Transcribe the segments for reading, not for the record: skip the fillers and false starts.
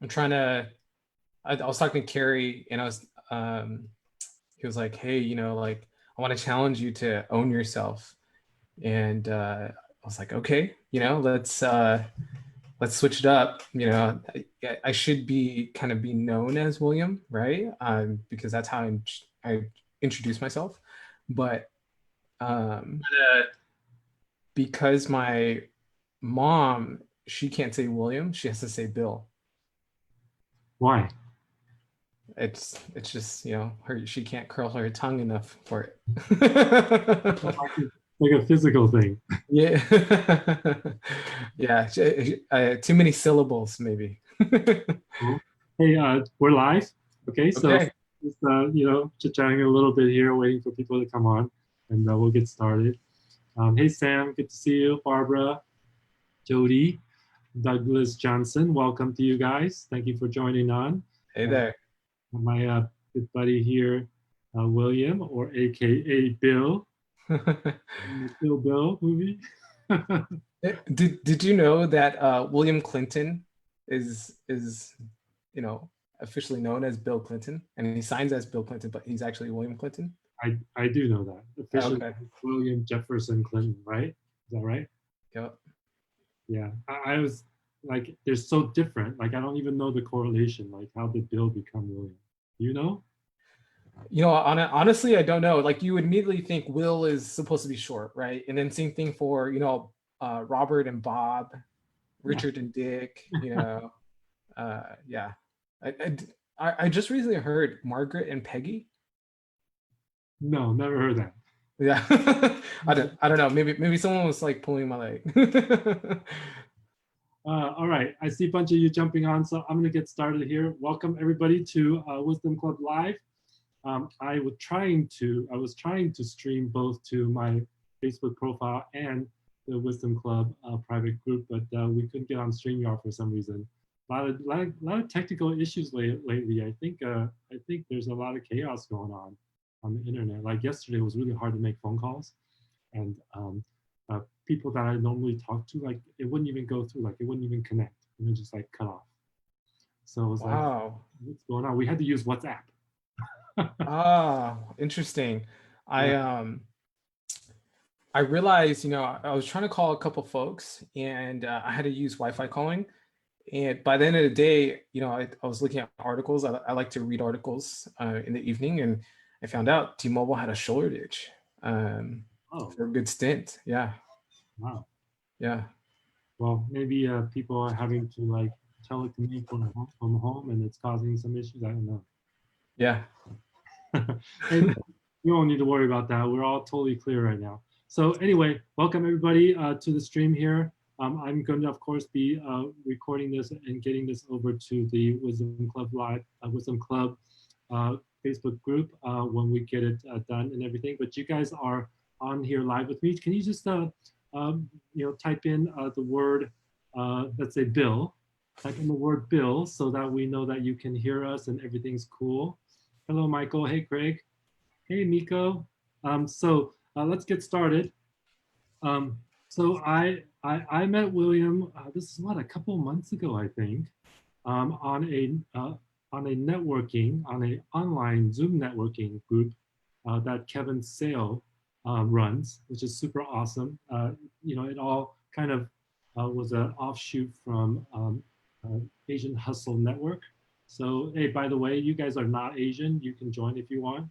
I'm trying to. I was talking to Carrie, and he was like, "Hey, like I want to challenge you to own yourself." And I was like, "Okay, let's switch it up. I should be kind of be known as William, right? Because that's how I introduce myself. But um, because my mom, she can't say William, she has to say Bill. Why? It's just, she can't curl her tongue enough for Like it. like a physical thing. Yeah. Yeah. Too many syllables, maybe. Cool. Hey, we're live. Okay, so Okay. just chit-chatting a little bit here, waiting for people to come on, and we'll get started. Hey, Sam, good to see you. Barbara, Jody, Douglas Johnson, welcome to you guys. Thank you for joining on. Hey And there. my good buddy here, William, or AKA Bill, in the Kill Bill movie. Did you know that William Clinton is officially known as Bill Clinton, and he signs as Bill Clinton, but he's actually William Clinton? I do know that. Officially, Okay. William Jefferson Clinton, right? Is that right? Yep. Yeah. I was like, they're so different. Like, I don't even know the correlation. Like, how did Bill become William? You know? Honestly, I don't know. Like you would immediately think Will is supposed to be short, right? And then same thing for, Robert and Bob, Yeah. Richard and Dick, yeah. I, I, I just recently heard Margaret and Peggy. No, never heard that. Yeah. I don't know. Maybe someone was like pulling my leg. All right. I see a bunch of you jumping on, so I'm going to get started here. Welcome everybody to Wisdom Club Live. I was trying to stream both to my Facebook profile and the Wisdom Club private group, but we couldn't get on StreamYard for some reason. A lot of technical issues lately. I think there's a lot of chaos going on the internet. Like yesterday, it was really hard to make phone calls, and people that I normally talk to, like it wouldn't even go through, like it wouldn't even connect, and it just like cut off. So it was like, Wow. what's going on? We had to use WhatsApp. Ah, interesting. I Yeah. um I realized, I was trying to call a couple folks and I had to use Wi-Fi calling. And by the end of the day, I was looking at articles. I like to read articles in the evening, and I found out T-Mobile had a shortage Oh, for a good stint. Yeah, wow. yeah, Well, maybe people are having to like telecommute from home, and it's causing some issues. I don't know. yeah. Hey, we don't need to worry about that. We're all totally clear right now. So anyway, welcome everybody to the stream here. I'm going to, of course, be recording this and getting this over to the Wisdom Club Live, Wisdom Club Facebook group when we get it done and everything. But you guys are on here live with me. Can you just, type in the word, let's say Bill, type in the word Bill so that we know that you can hear us and everything's cool. Hello, Michael. Hey, Craig. Hey, Miko. So let's get started. So I met William. This is what, a couple of months ago, I think, on a networking, on a online Zoom networking group that Kevin Sale runs, which is super awesome. It all kind of was an offshoot from Asian Hustle Network. So, hey, by the way, you guys are not Asian. You can join if you want.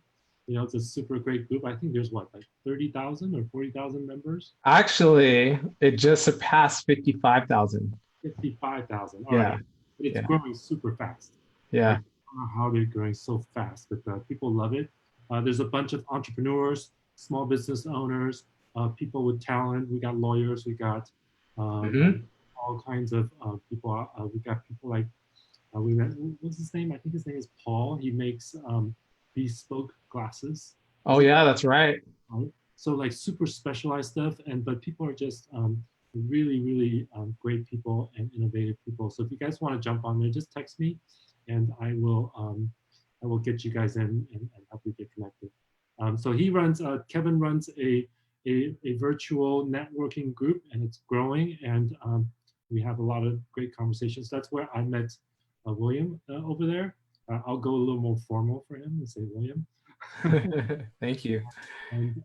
It's a super great group. I think there's what, like 30,000 or 40,000 members? Actually, it just surpassed 55,000. 55,000. All right. Yeah, It's yeah, growing super fast. Like, yeah. I don't know how they're growing so fast, but people love it. There's a bunch of entrepreneurs, small business owners, people with talent. We got lawyers. We got Hmm. all kinds of people. We got people like, we met, what's his name? I think his name is Paul. He makes bespoke glasses. Oh, yeah, that's right. Right? So like super specialized stuff, but people are just really, really great people and innovative people. So if you guys want to jump on there, just text me, and I will get you guys in and help you get connected. So Kevin runs a virtual networking group, and it's growing, and we have a lot of great conversations. That's where I met William over there. I'll go a little more formal for him and say William. Thank you. And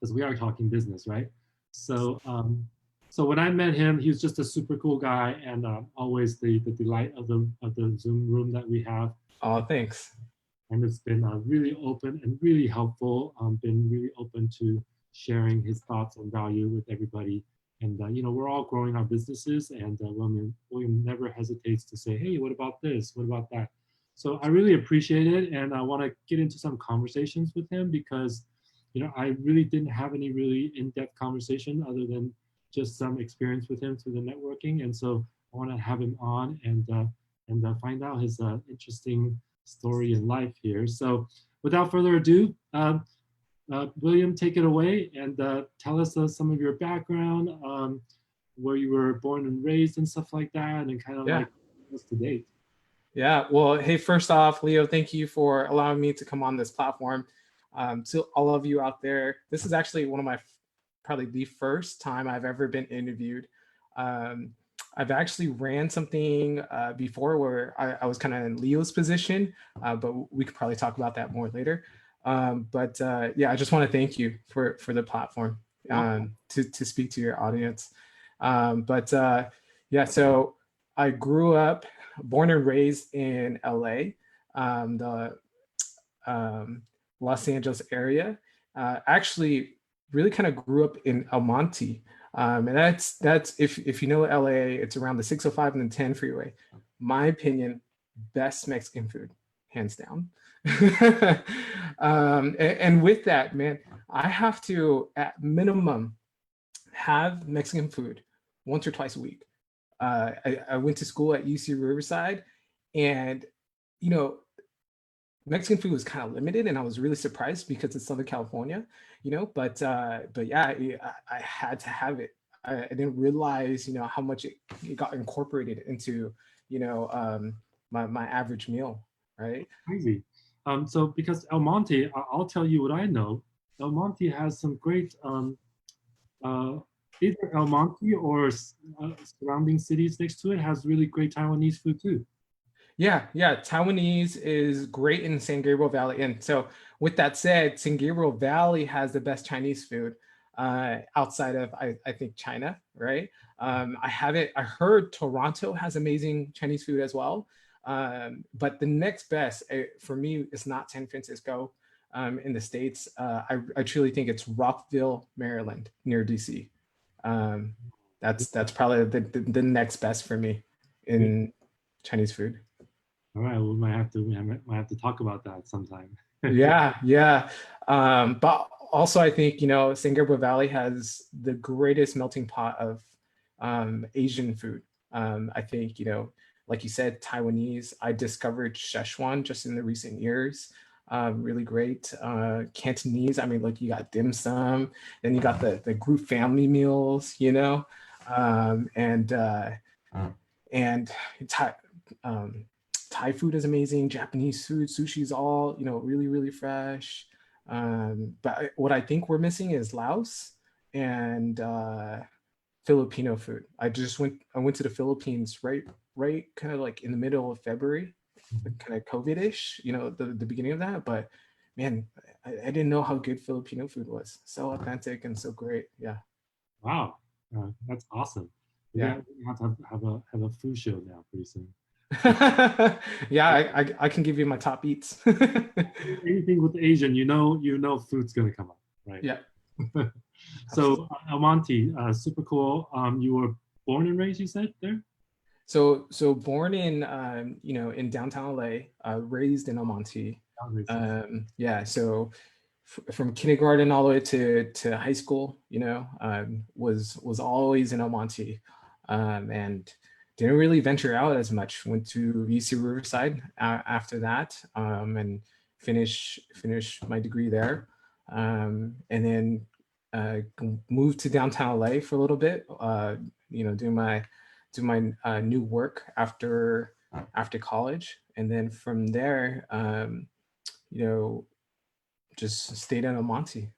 because we are talking business, right? So so when I met him, he was just a super cool guy, and always the delight of the Zoom room that we have. Oh, thanks. And it's been really open and really helpful. Been really open to sharing his thoughts and value with everybody. And you know, we're all growing our businesses, and William never hesitates to say, "Hey, what about this? What about that?" So I really appreciate it, and I want to get into some conversations with him because, you know, I really didn't have any really in-depth conversation other than just some experience with him through the networking, and so I want to have him on and find out his interesting story in life here. So without further ado, William, take it away and tell us some of your background, where you were born and raised and stuff like that, and kind of like us to date. Yeah. Well, hey, first off, Leo, thank you for allowing me to come on this platform. To all of you out there, this is actually one of my, probably the first time I've ever been interviewed. I've actually ran something before where I was kind of in Leo's position, but we could probably talk about that more later. Yeah, I just want to thank you for the platform to speak to your audience. Yeah, so I grew up, born and raised in LA, the Los Angeles area. Actually, really kind of grew up in El Monte. And that's if you know LA, it's around the 605 and the 10 freeway. My opinion, best Mexican food, hands down. And with that, man, I have to at minimum have Mexican food once or twice a week. I went to school at UC Riverside, and you know, Mexican food was kind of limited, and I was really surprised because it's Southern California, you know. But yeah, I had to have it. I didn't realize, you know, how much it got incorporated into, you know, my average meal, right? Crazy. So because El Monte, I'll tell you what I know. El Monte has some great either El Monte or surrounding cities next to it has really great Taiwanese food too. Yeah, Taiwanese is great in San Gabriel Valley. And so with that said, San Gabriel Valley has the best Chinese food outside of, I think, China, right? I heard Toronto has amazing Chinese food as well. But the next best for me is not San Francisco in the States. I truly think it's Rockville, Maryland, near DC. That's probably the next best for me in Chinese food. All right, we might have to talk about that sometime. Yeah. But also, I think, you know, San Gabriel Valley has the greatest melting pot of Asian food. I think, you know, like you said, Taiwanese. I discovered Schzuan just in the recent years. Really great. Cantonese. I mean, like, you got dim sum, then you got the group family meals, you know, and Thai. Thai food is amazing. Japanese food, sushi is all, you know, really, really fresh. But what I think we're missing is Laos and Filipino food. I went to the Philippines right kind of like in the middle of February, kind of COVID-ish, you know, the beginning of that. But man, I didn't know how good Filipino food was. So authentic and so great. Yeah. Wow, that's awesome. Yeah. We have to have a food show now pretty soon. Yeah, I can give you my top eats. Anything with Asian, you know food's gonna come up, right? Yeah. So El Monte, super cool. You were born and raised, you said, there? So born in you know, in downtown LA, raised in El Monte. Yeah, so from kindergarten all the way to high school, you know, was always in El Monte, and didn't really venture out as much. Went to UC Riverside after that, and finished my degree there, and then moved to downtown LA for a little bit. You know, do my new work after college, and then from there, you know, just stayed in El Monte.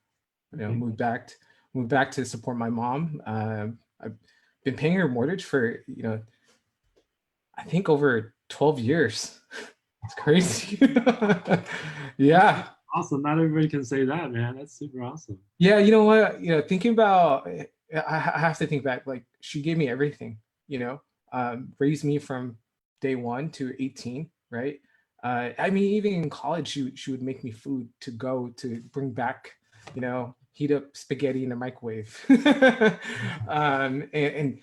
You know, moved back to support my mom. I've been paying her mortgage for, you know, I think over 12 years. It's crazy. Yeah. Awesome. Not everybody can say that, man. That's super awesome. Yeah, you know what? Thinking about, I have to think back. Like, she gave me everything. Raised me from day one to 18, right? I mean, even in college, she would make me food to go to bring back. Heat up spaghetti in the microwave. And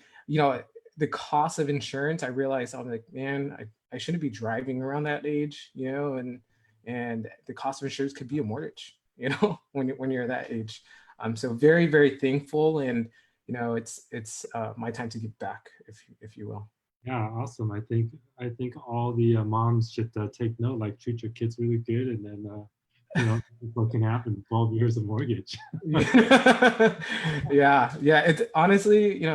the cost of insurance, I realized I'm like, man, I shouldn't be driving around that age, and the cost of insurance could be a mortgage, when you're that age. So very, very thankful, and it's my time to give back, if you will. Yeah, awesome. I think all the moms should take note, like treat your kids really good, and then what can happen? 12 years of mortgage. Yeah, yeah. It's honestly,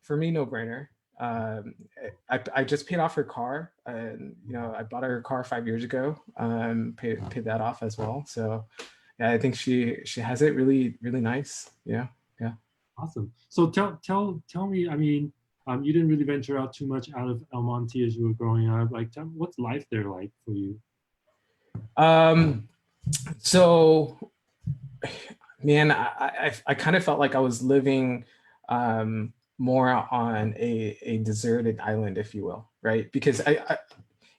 for me, no brainer. I just paid off her car, and I bought her car 5 years ago. Paid that off as well. So yeah, I think she has it really, really nice. Yeah, yeah. Awesome. So tell me. I mean, you didn't really venture out too much out of El Monte as you were growing up. Like, what's life there like for you? So, man, I kind of felt like I was living more on a deserted island, if you will, right? Because I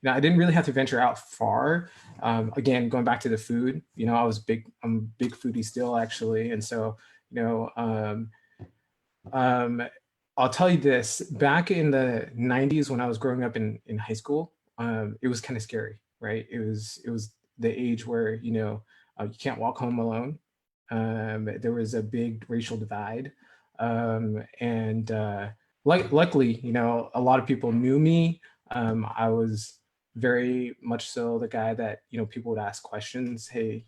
didn't really have to venture out far. Again, going back to the food, I'm a big foodie still, actually, and so you know, um, I'll tell you this: back in the '90s, when I was growing up in high school, it was kind of scary, right? It was the age where you can't walk home alone. There was a big racial divide, and luckily, a lot of people knew me. I was very much so the guy that people would ask questions. Hey,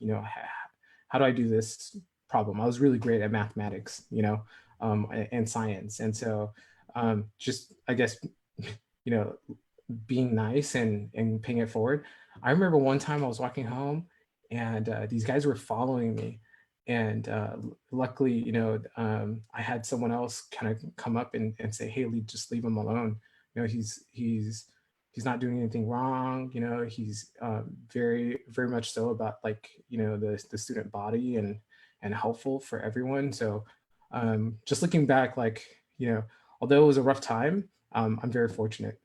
how do I do this problem? I was really great at mathematics, and science, and so just I guess you know being nice and paying it forward. I remember one time I was walking home, and these guys were following me, and luckily, I had someone else kind of come up and say, "Hey, just leave him alone. He's not doing anything wrong. He's very, very much so about like the student body and helpful for everyone." So just looking back, like although it was a rough time, I'm very fortunate.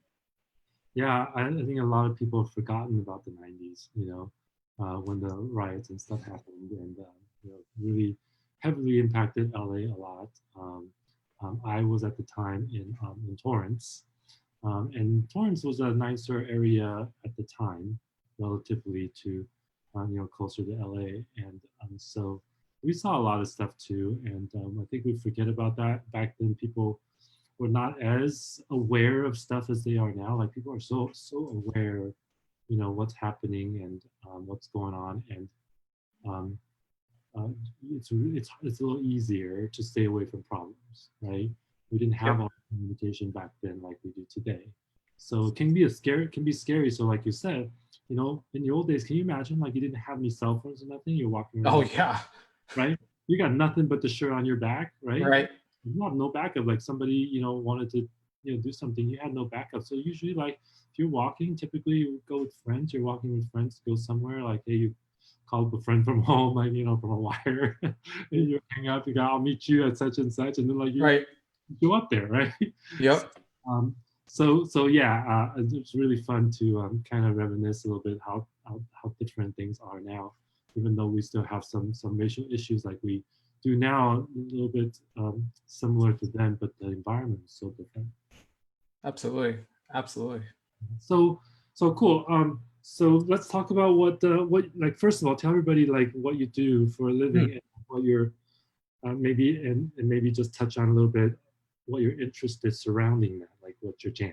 Yeah, I think a lot of people have forgotten about the 90s, when the riots and stuff happened, and really heavily impacted LA a lot. I was at the time in Torrance, and Torrance was a nicer area at the time, relatively to closer to LA, and so we saw a lot of stuff too. And I think we forget about that. Back then, people were not as aware of stuff as they are now. Like people are so aware, what's happening and what's going on, and um, uh, it's a little easier to stay away from problems, right? We didn't have Yep. all the communication back then like we do today, so it can be scary. So like you said, in the old days, can you imagine like you didn't have any cell phones or nothing? You're walking around, Oh like, yeah. right? You got nothing but the shirt on your back, right? Right. You have no backup. Like somebody, wanted to, do something, you had no backup. So usually, like if you're walking, typically you go with friends. You're walking with friends to go somewhere. Like, hey, you call up a friend from home, like from a wire, and you hang out. You go, I'll meet you at such and such, and then like you Right. go up there, right? Yep. Um, so yeah, it's really fun to kind of reminisce a little bit how different things are now, even though we still have some racial issues like we do now, a little bit similar to them, but the environment is so different. Absolutely. Absolutely. So so cool. So let's talk about what like first of all, tell everybody like what you do for a living Hmm. and what you're maybe and maybe just touch on a little bit what your interest is surrounding that, like what's your jam.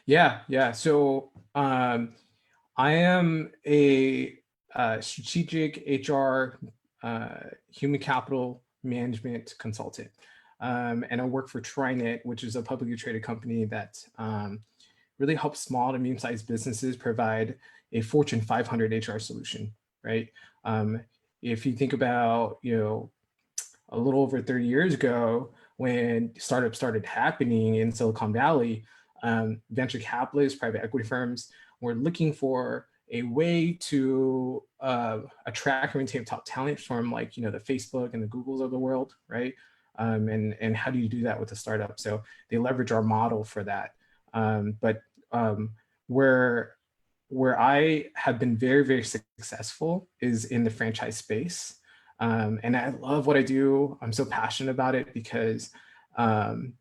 Yeah. Yeah. So I am a strategic HR, human capital management consultant. And I work for TriNet, which is a publicly traded company that really helps small to medium-sized businesses provide a Fortune 500 HR solution, right? Um, if you think about, a little over 30 years ago when startups started happening in Silicon Valley, venture capitalists, private equity firms were looking for a way to attract and retain top talent from like, the Facebook and the Googles of the world, right? And how do you do that with a startup? So they leverage our model for that. But where I have been very, very successful is in the franchise space. And I love what I do. I'm so passionate about it because growing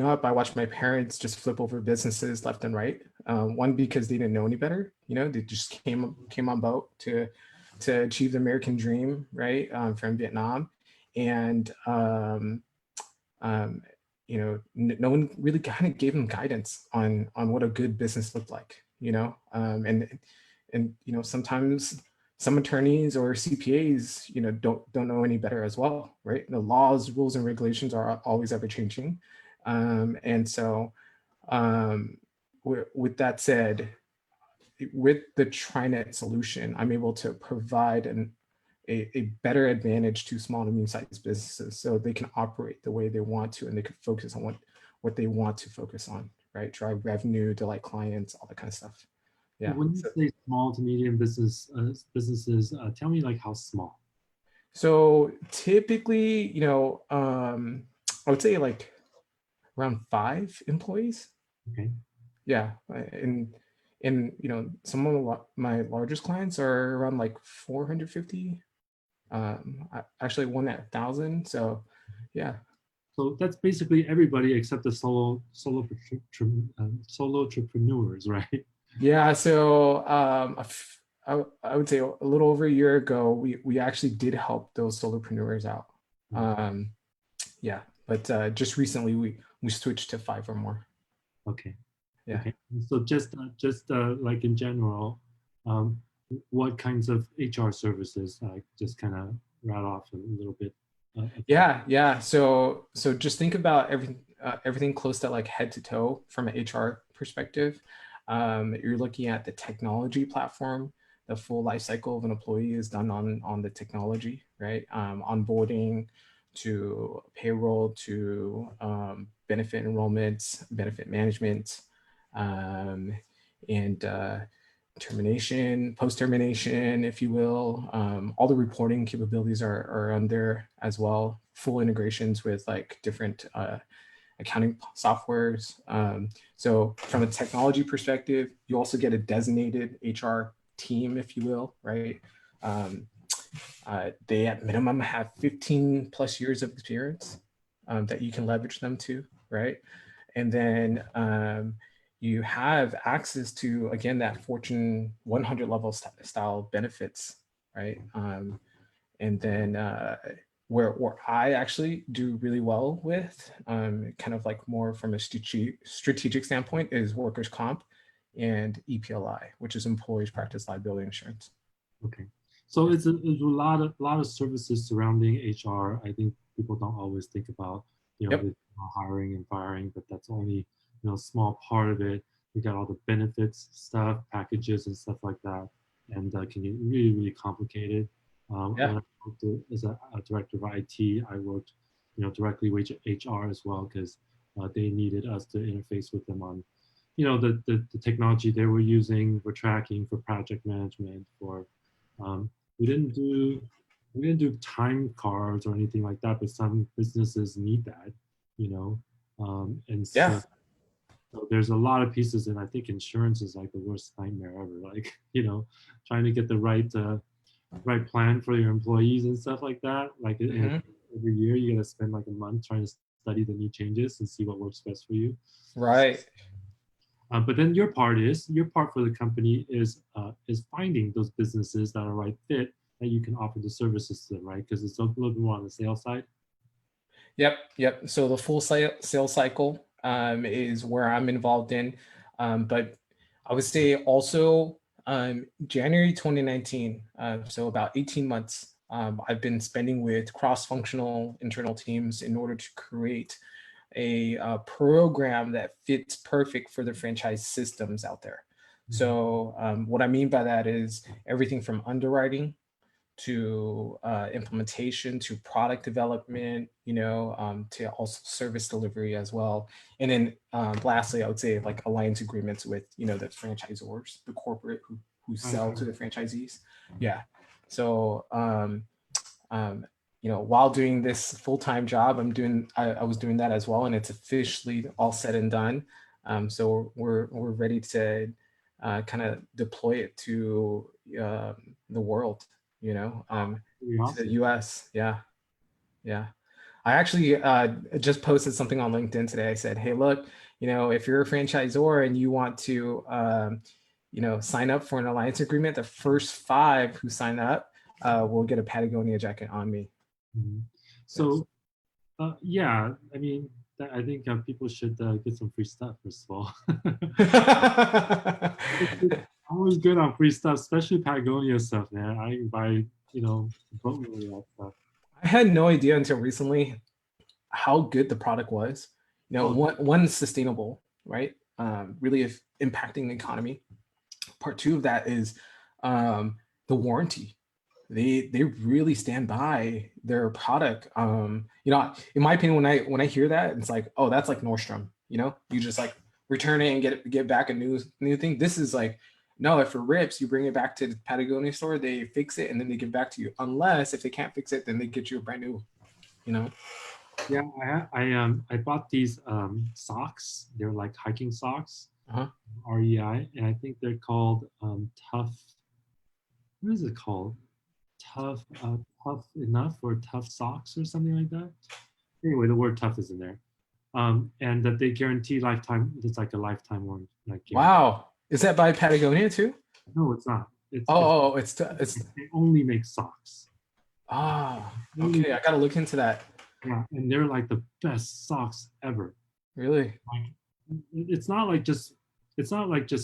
up, I watched my parents just flip over businesses left and right. One, because they didn't know any better. They just came on boat to achieve the American dream, right, from Vietnam, and no one really kind of gave them guidance on what a good business looked like. And sometimes some attorneys or CPAs, don't know any better as well, right? The laws, rules, and regulations are always ever changing. And so with that said, with the TriNet solution, I'm able to provide a better advantage to small to medium-sized businesses so they can operate the way they want to, and they can focus on what they want to focus on, right? Drive revenue, delight clients, all that kind of stuff. Yeah. When you say small to medium businesses, tell me like how small. So typically, I would say like around 5 employees. Okay. Yeah, and some of my largest clients are around like 450. Actually one at 1,000. So, yeah. So that's basically everybody except the solo entrepreneurs, right? Yeah. So I would say a little over a year ago, we actually did help those solopreneurs out. Yeah, but just recently we switched to 5 or more. Okay. Yeah. Okay. So just like in general, what kinds of HR services? Just kind of rattle off a little bit. Yeah. So just think about everything close to like head to toe from an HR perspective. You're looking at the technology platform. The full life cycle of an employee is done on the technology, right? Onboarding to payroll to benefit enrollments, benefit management, and termination, post-termination, if you will. All the reporting capabilities are on there as well. Full integrations with like different accounting softwares. So from a technology perspective, you also get a designated HR team, if you will, right? They at minimum have 15 plus years of experience that you can leverage them to, right? And then you have access to, again, that Fortune 100 level style benefits, right? And then where I actually do really well with, kind of like more from a strategic standpoint, is workers' comp and EPLI, which is employees practice liability insurance. Okay, so it's a lot of services surrounding HR. I think people don't always think about Yep. the hiring and firing, but that's only a small part of it. You got all the benefits stuff, packages, and stuff like that, and can get really complicated. Yeah. When I worked as a director of IT, I worked directly with HR as well because they needed us to interface with them on the technology they were using for tracking, for project management, for we didn't do time cards or anything like that, but some businesses need that, and Yeah. so there's a lot of pieces, and I think insurance is like the worst nightmare ever. Like trying to get the right plan for your employees and stuff like that. Like every year, you gotta spend like a month trying to study the new changes and see what works best for you. Right. But then your part for the company is finding those businesses that are right fit that you can offer the services to them, right? Because it's a little bit more on the sales side. Yep. So the full sales cycle is where I'm involved in. But I would say also January 2019, so about 18 months, I've been spending with cross-functional internal teams in order to create a program that fits perfect for the franchise systems out there. So what I mean by that is everything from underwriting to implementation, to product development, to also service delivery as well. And then lastly, I would say like alliance agreements with, the franchisors, the corporate who sell to the franchisees. Yeah. So, while doing this full-time job, I was doing that as well, and it's officially all said and done. So we're ready to kind of deploy it to the world, to the US. Yeah. Yeah. I actually just posted something on LinkedIn today. I said, hey, look, if you're a franchisor and you want to, sign up for an alliance agreement, the first 5 who sign up will get a Patagonia jacket on me. Mm-hmm. So, yeah, I mean, I think people should get some free stuff first of all. I'm always good on free stuff, especially Patagonia stuff, man. I can buy, boatload of that stuff. I had no idea until recently how good the product was. One sustainable, right? Really impacting the economy. Part 2 of that is the warranty. They really stand by their product. In my opinion, when I hear that, it's like, oh, that's like Nordstrom. You just like return it and get back a new thing. This is like, no, if it rips, you bring it back to the Patagonia store, they fix it, and then they give it back to you. Unless if they can't fix it, then they get you a brand new. Yeah, I bought these socks. They're like hiking socks, REI, and I think they're called Tough. What is it called? Tough enough or tough socks or something like that. Anyway, the word tough is in there, and that they guarantee lifetime. It's like a lifetime warranty. Like wow, is that by Patagonia too? No, it's not. It's they only make socks. Okay, I gotta look into that. Yeah, and they're like the best socks ever. Really? Like, it's not like just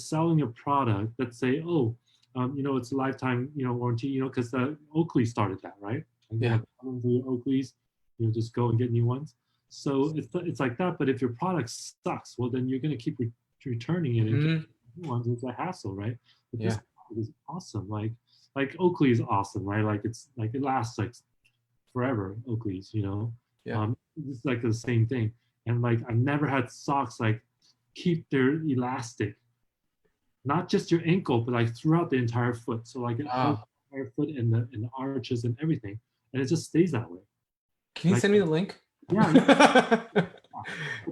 selling a product that say, oh, it's a lifetime, warranty, because Oakley started that, right? And yeah. Oakleys, just go and get new ones. So it's like that. But if your product sucks, well, then you're going to keep returning it and get new ones. It's a hassle, right? But this is awesome. Like Oakley is awesome, right? Like it's like it lasts like forever. Oakley's, Yeah. It's like the same thing. And like I've never had socks like keep their elastic, not just your ankle, but like throughout the entire foot. So like the entire foot and the arches and everything, and it just stays that way. Can you send me the link? Yeah.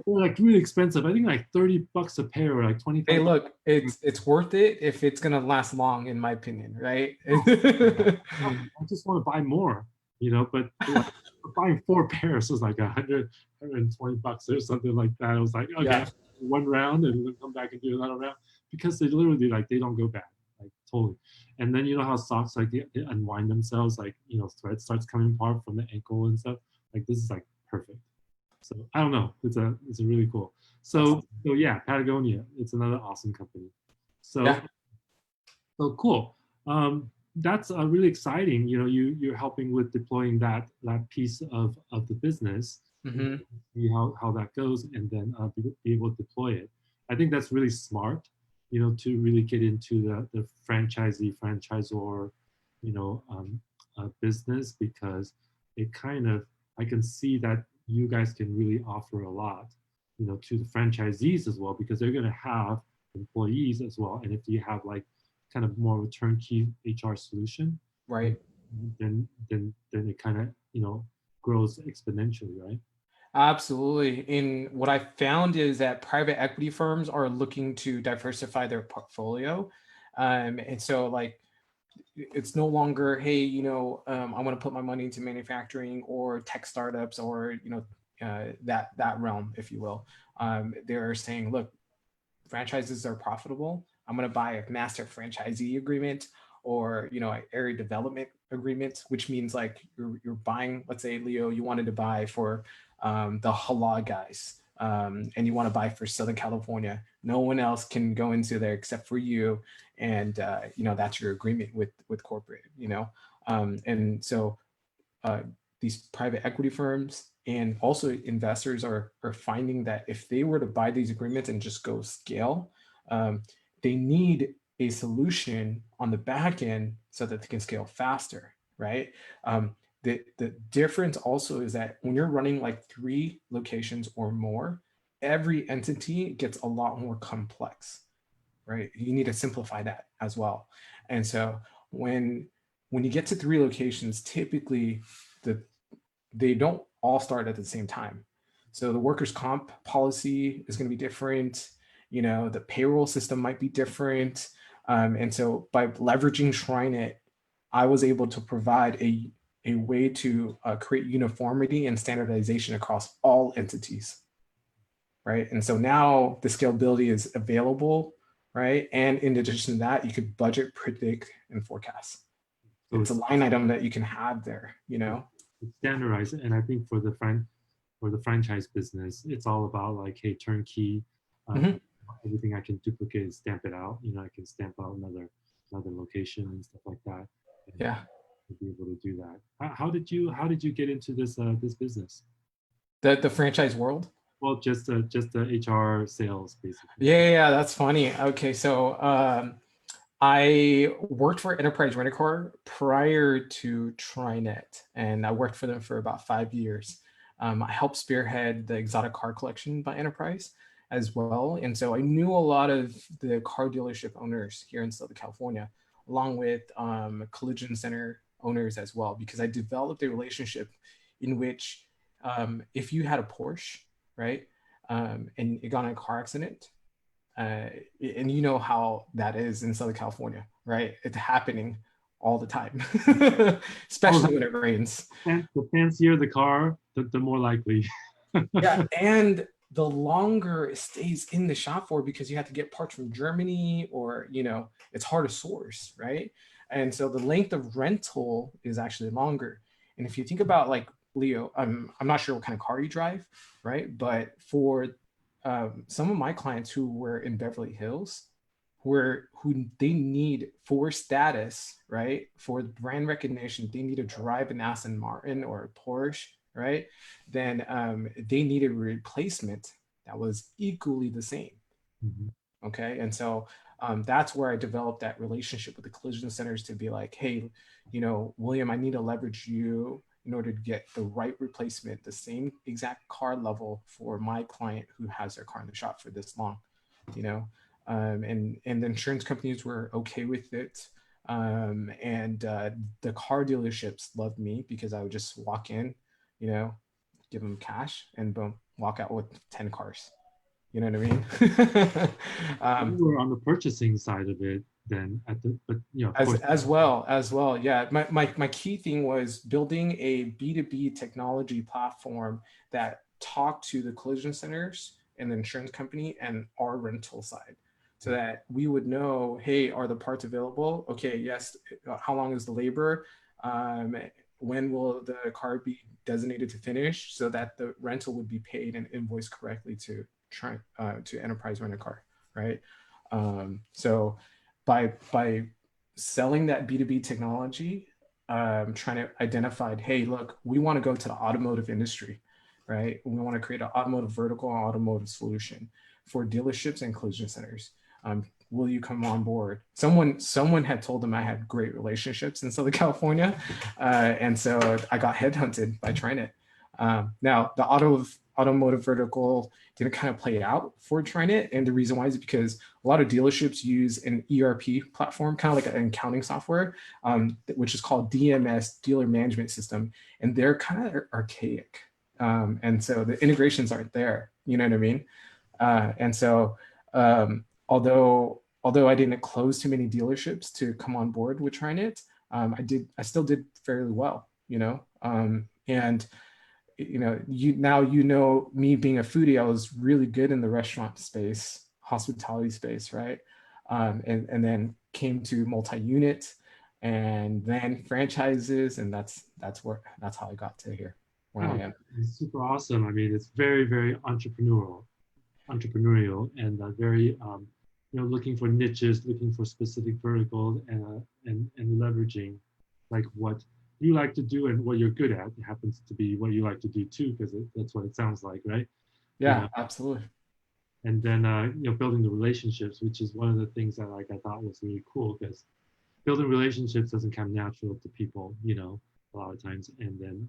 They're like really expensive. I think like $30 a pair or like 25. Hey, look, it's worth it if it's gonna last long, in my opinion, right? I just want to buy more, but like, buying 4 pairs was like $120 or something like that. I was like, okay, one round and then come back and do another round, because they literally like they don't go bad, like totally. And then how socks like they unwind themselves, like thread starts coming apart from the ankle and stuff. Like this is like perfect. So I don't know, it's really cool. So yeah, Patagonia, it's another awesome company. So cool. That's really exciting. You're helping with deploying that piece of the business. See how that goes, and then be able to deploy it. I think that's really smart. To really get into the franchisor, business, because it kind of, I can see that you guys can really offer a lot, to the franchisees as well, because they're going to have employees as well. And if you have like kind of more of a turnkey HR solution, right, then it kind of grows exponentially, right? Absolutely. And what I found is that private equity firms are looking to diversify their portfolio, and so like it's no longer, hey, I want to put my money into manufacturing or tech startups or that realm, if you will. They're saying, look, franchises are profitable. I'm going to buy a master franchisee agreement or an area development agreement, which means like you're buying. Let's say, Leo, you wanted to buy for the halal guys, and you want to buy for Southern California. No one else can go into there except for you, and that's your agreement with corporate. And so these private equity firms and also investors are finding that if they were to buy these agreements and just go scale, they need a solution on the back end so that they can scale faster, right? The difference also is that when you're running like 3 locations or more, every entity gets a lot more complex, right? You need to simplify that as well. And so when you get to 3 locations, typically the they don't all start at the same time. So the workers' comp policy is going to be different. The payroll system might be different. And so by leveraging TriNet, I was able to provide a way to create uniformity and standardization across all entities, right? And so now the scalability is available, right? And in addition to that, you could budget, predict, and forecast. So It's a line item that you can have there, it's standardized, and I think for the franchise business, it's all about like, hey, turnkey, Mhm. everything I can duplicate and stamp it out. I can stamp out another location and stuff like that, and Yeah. be able to do that. How did you get into this business? The franchise world. Well, just the HR sales basically. Yeah, that's funny. Okay, so I worked for Enterprise Rent-A-Car prior to TriNet, and I worked for them for about 5 years. I helped spearhead the exotic car collection by Enterprise as well, and so I knew a lot of the car dealership owners here in Southern California, along with collision center owners as well, because I developed a relationship in which if you had a Porsche, right, and it got in a car accident, and you know how that is in Southern California, right? It's happening all the time, Oh, especially when it rains. the fancier the car, the more likely. Yeah, and the longer it stays in the shop for, because you have to get parts from Germany, or it's hard to source, right? And so the length of rental is actually longer. And if you think about like Leo, I'm not sure what kind of car you drive, right? But for some of my clients who were in Beverly Hills, who they need for status, right? For brand recognition, they need to drive an Aston Martin or a Porsche, right? Then they needed a replacement that was equally the same. Mhm. Okay. And so that's where I developed that relationship with the collision centers to be like, hey, William, I need to leverage you in order to get the right replacement, the same exact car level for my client who has their car in the shop for this long, and the insurance companies were okay with it. And the car dealerships loved me because I would just walk in, give them cash, and boom, walk out with 10 cars. You know what I mean? You were on the purchasing side of it then but of as course. as well, yeah. My key thing was building a B2B technology platform that talked to the collision centers and the insurance company and our rental side, so that we would know, hey, are the parts available? Okay, yes. How long is the labor? When will the car be designated to finish, so that the rental would be paid and invoiced correctly to Enterprise Rent-A-Car, right? So by selling that B2B technology, trying to identify, hey, look, we want to go to the automotive industry, right? We want to create an automotive vertical and automotive solution for dealerships and collision centers. Will you come on board? Someone had told them I had great relationships in Southern California, and so I got headhunted by TriNet. Now the automotive vertical didn't kind of play out for TriNet, and the reason why is because a lot of dealerships use an ERP platform, kind of like an accounting software, which is called DMS, Dealer Management System, and they're kind of archaic, and so the integrations aren't there. You know what I mean? And so although I didn't close too many dealerships to come on board with TriNet, I still did fairly well, and me being a foodie, I was really good in the restaurant space, hospitality space, right? And then came to multi-unit, and then franchises, and that's how I got to here where I Oh, am. it's super awesome. I mean, it's very, very entrepreneurial, and very, looking for niches, looking for specific verticals, and leveraging like what you like to do and what you're good at. It happens to be what you like to do too, because that's what it sounds like, right? You Yeah, know, absolutely. and then building the relationships, which is one of the things that like I thought was really cool, because building relationships doesn't come natural to people, a lot of times. And then,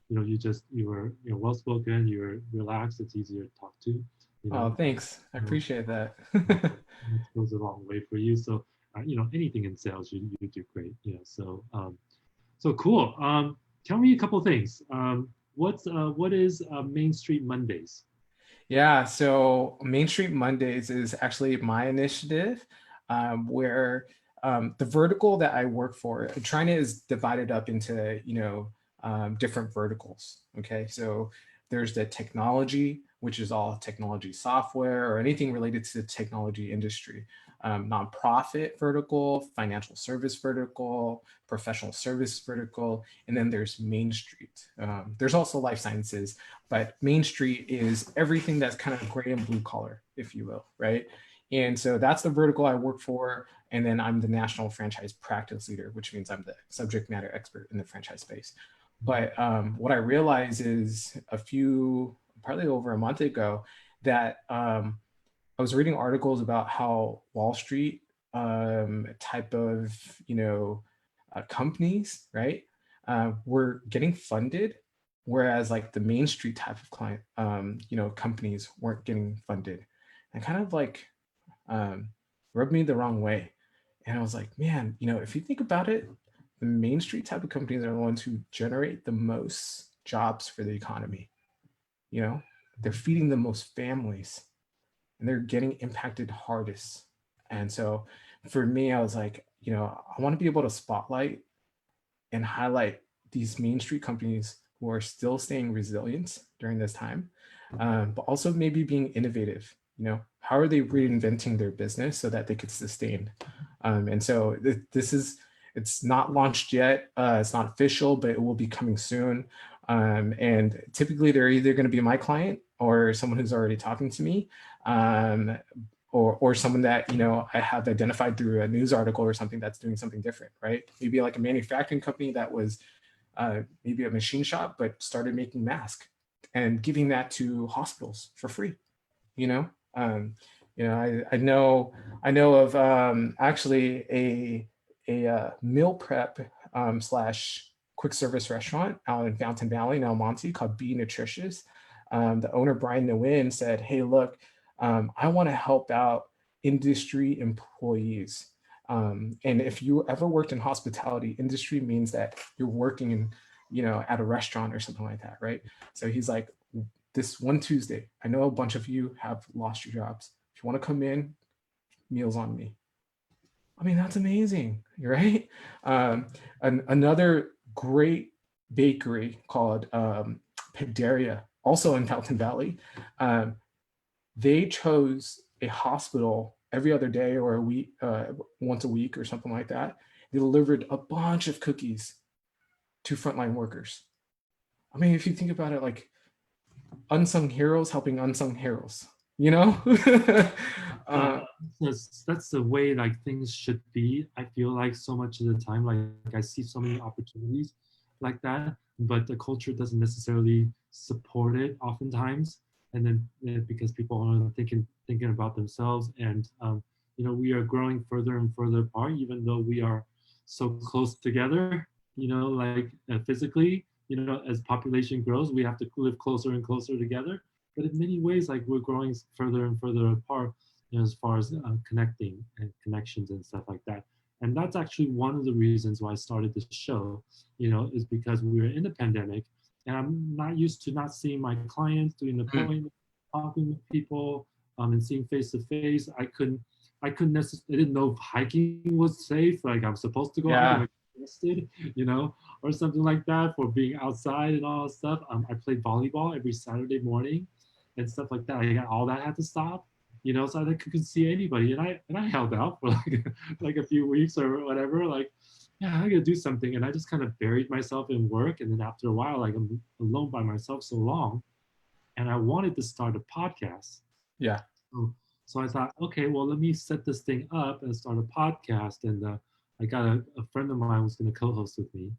you were, well spoken, you were relaxed, it's easier to talk to, you Oh, know. thanks. I So, appreciate that. that goes a long way for you. So, anything in sales, you do great, so cool. Tell me a couple things. What is Main Street Mondays? Yeah, so Main Street Mondays is actually my initiative, where the vertical that I work for, TriNet is divided up into, different verticals. Okay, so there's the technology, which is all technology software or anything related to the technology industry. Nonprofit vertical, financial service vertical, professional service vertical, and then there's Main Street. There's also life sciences, but Main Street is everything that's kind of gray and blue collar, if you will, right? And so that's the vertical I work for. And then I'm the national franchise practice leader, which means I'm the subject matter expert in the franchise space. But what I realized is probably over a month ago, that I was reading articles about how Wall Street type of, companies, right, were getting funded, whereas like the Main Street type of client, companies weren't getting funded, and kind of like rubbed me the wrong way. And I was like, man, if you think about it, the Main Street type of companies are the ones who generate the most jobs for the economy. You know, they're feeding the most families, and they're getting impacted hardest. And so for me, I was like, I want to be able to spotlight and highlight these Main Street companies who are still staying resilient during this time, but also maybe being innovative. How are they reinventing their business so that they could sustain? And so it's not launched yet. It's not official, but it will be coming soon. And typically they're either going to be my client or someone who's already talking to me, or someone that I have identified through a news article or something that's doing something different, right? Maybe like a manufacturing company that was maybe a machine shop but started making masks and giving that to hospitals for free. you know um, I know of actually a meal prep slash quick service restaurant out in Fountain Valley in El Monte called Be Nutritious. The owner, Brian Nguyen, said, hey, look, I want to help out industry employees. And if you ever worked in hospitality, industry means that you're working in, at a restaurant or something like that, right? So he's like, this one Tuesday, I know a bunch of you have lost your jobs. If you want to come in, meals on me. I mean, that's amazing, right? Another great bakery called Padaria, also in Fountain Valley, they chose a hospital every other day or a week, once a week or something like that. They delivered a bunch of cookies to frontline workers. I mean, if you think about it, like unsung heroes helping unsung heroes, you know? uh, that's the way like things should be. I feel like so much of the time, like I see so many opportunities like that, but the culture doesn't necessarily support it oftentimes. And then because people are thinking about themselves, and we are growing further and further apart, even though we are so close together. Like physically, as population grows, we have to live closer and closer together. But in many ways, like we're growing further and further apart, as far as connecting and connections and stuff like that. And that's actually one of the reasons why I started this show, is because we were in the pandemic, and I'm not used to not seeing my clients, doing appointments, talking with people, and seeing face to face. I couldn't necessarily, I didn't know if hiking was safe. Like I'm supposed to go hiking, Yeah. like arrested, or something like that for being outside and all that stuff. I played volleyball every Saturday morning and stuff like that. I got all that had to stop, so I couldn't see anybody, and I held out for like like a few weeks or whatever. Like, yeah, I gotta do something, and I just kind of buried myself in work. And then after a while, like I'm alone by myself so long, and I wanted to start a podcast. Yeah. So, so I thought, okay, well, let me set this thing up and start a podcast. And I got a friend of mine was going to co-host with me,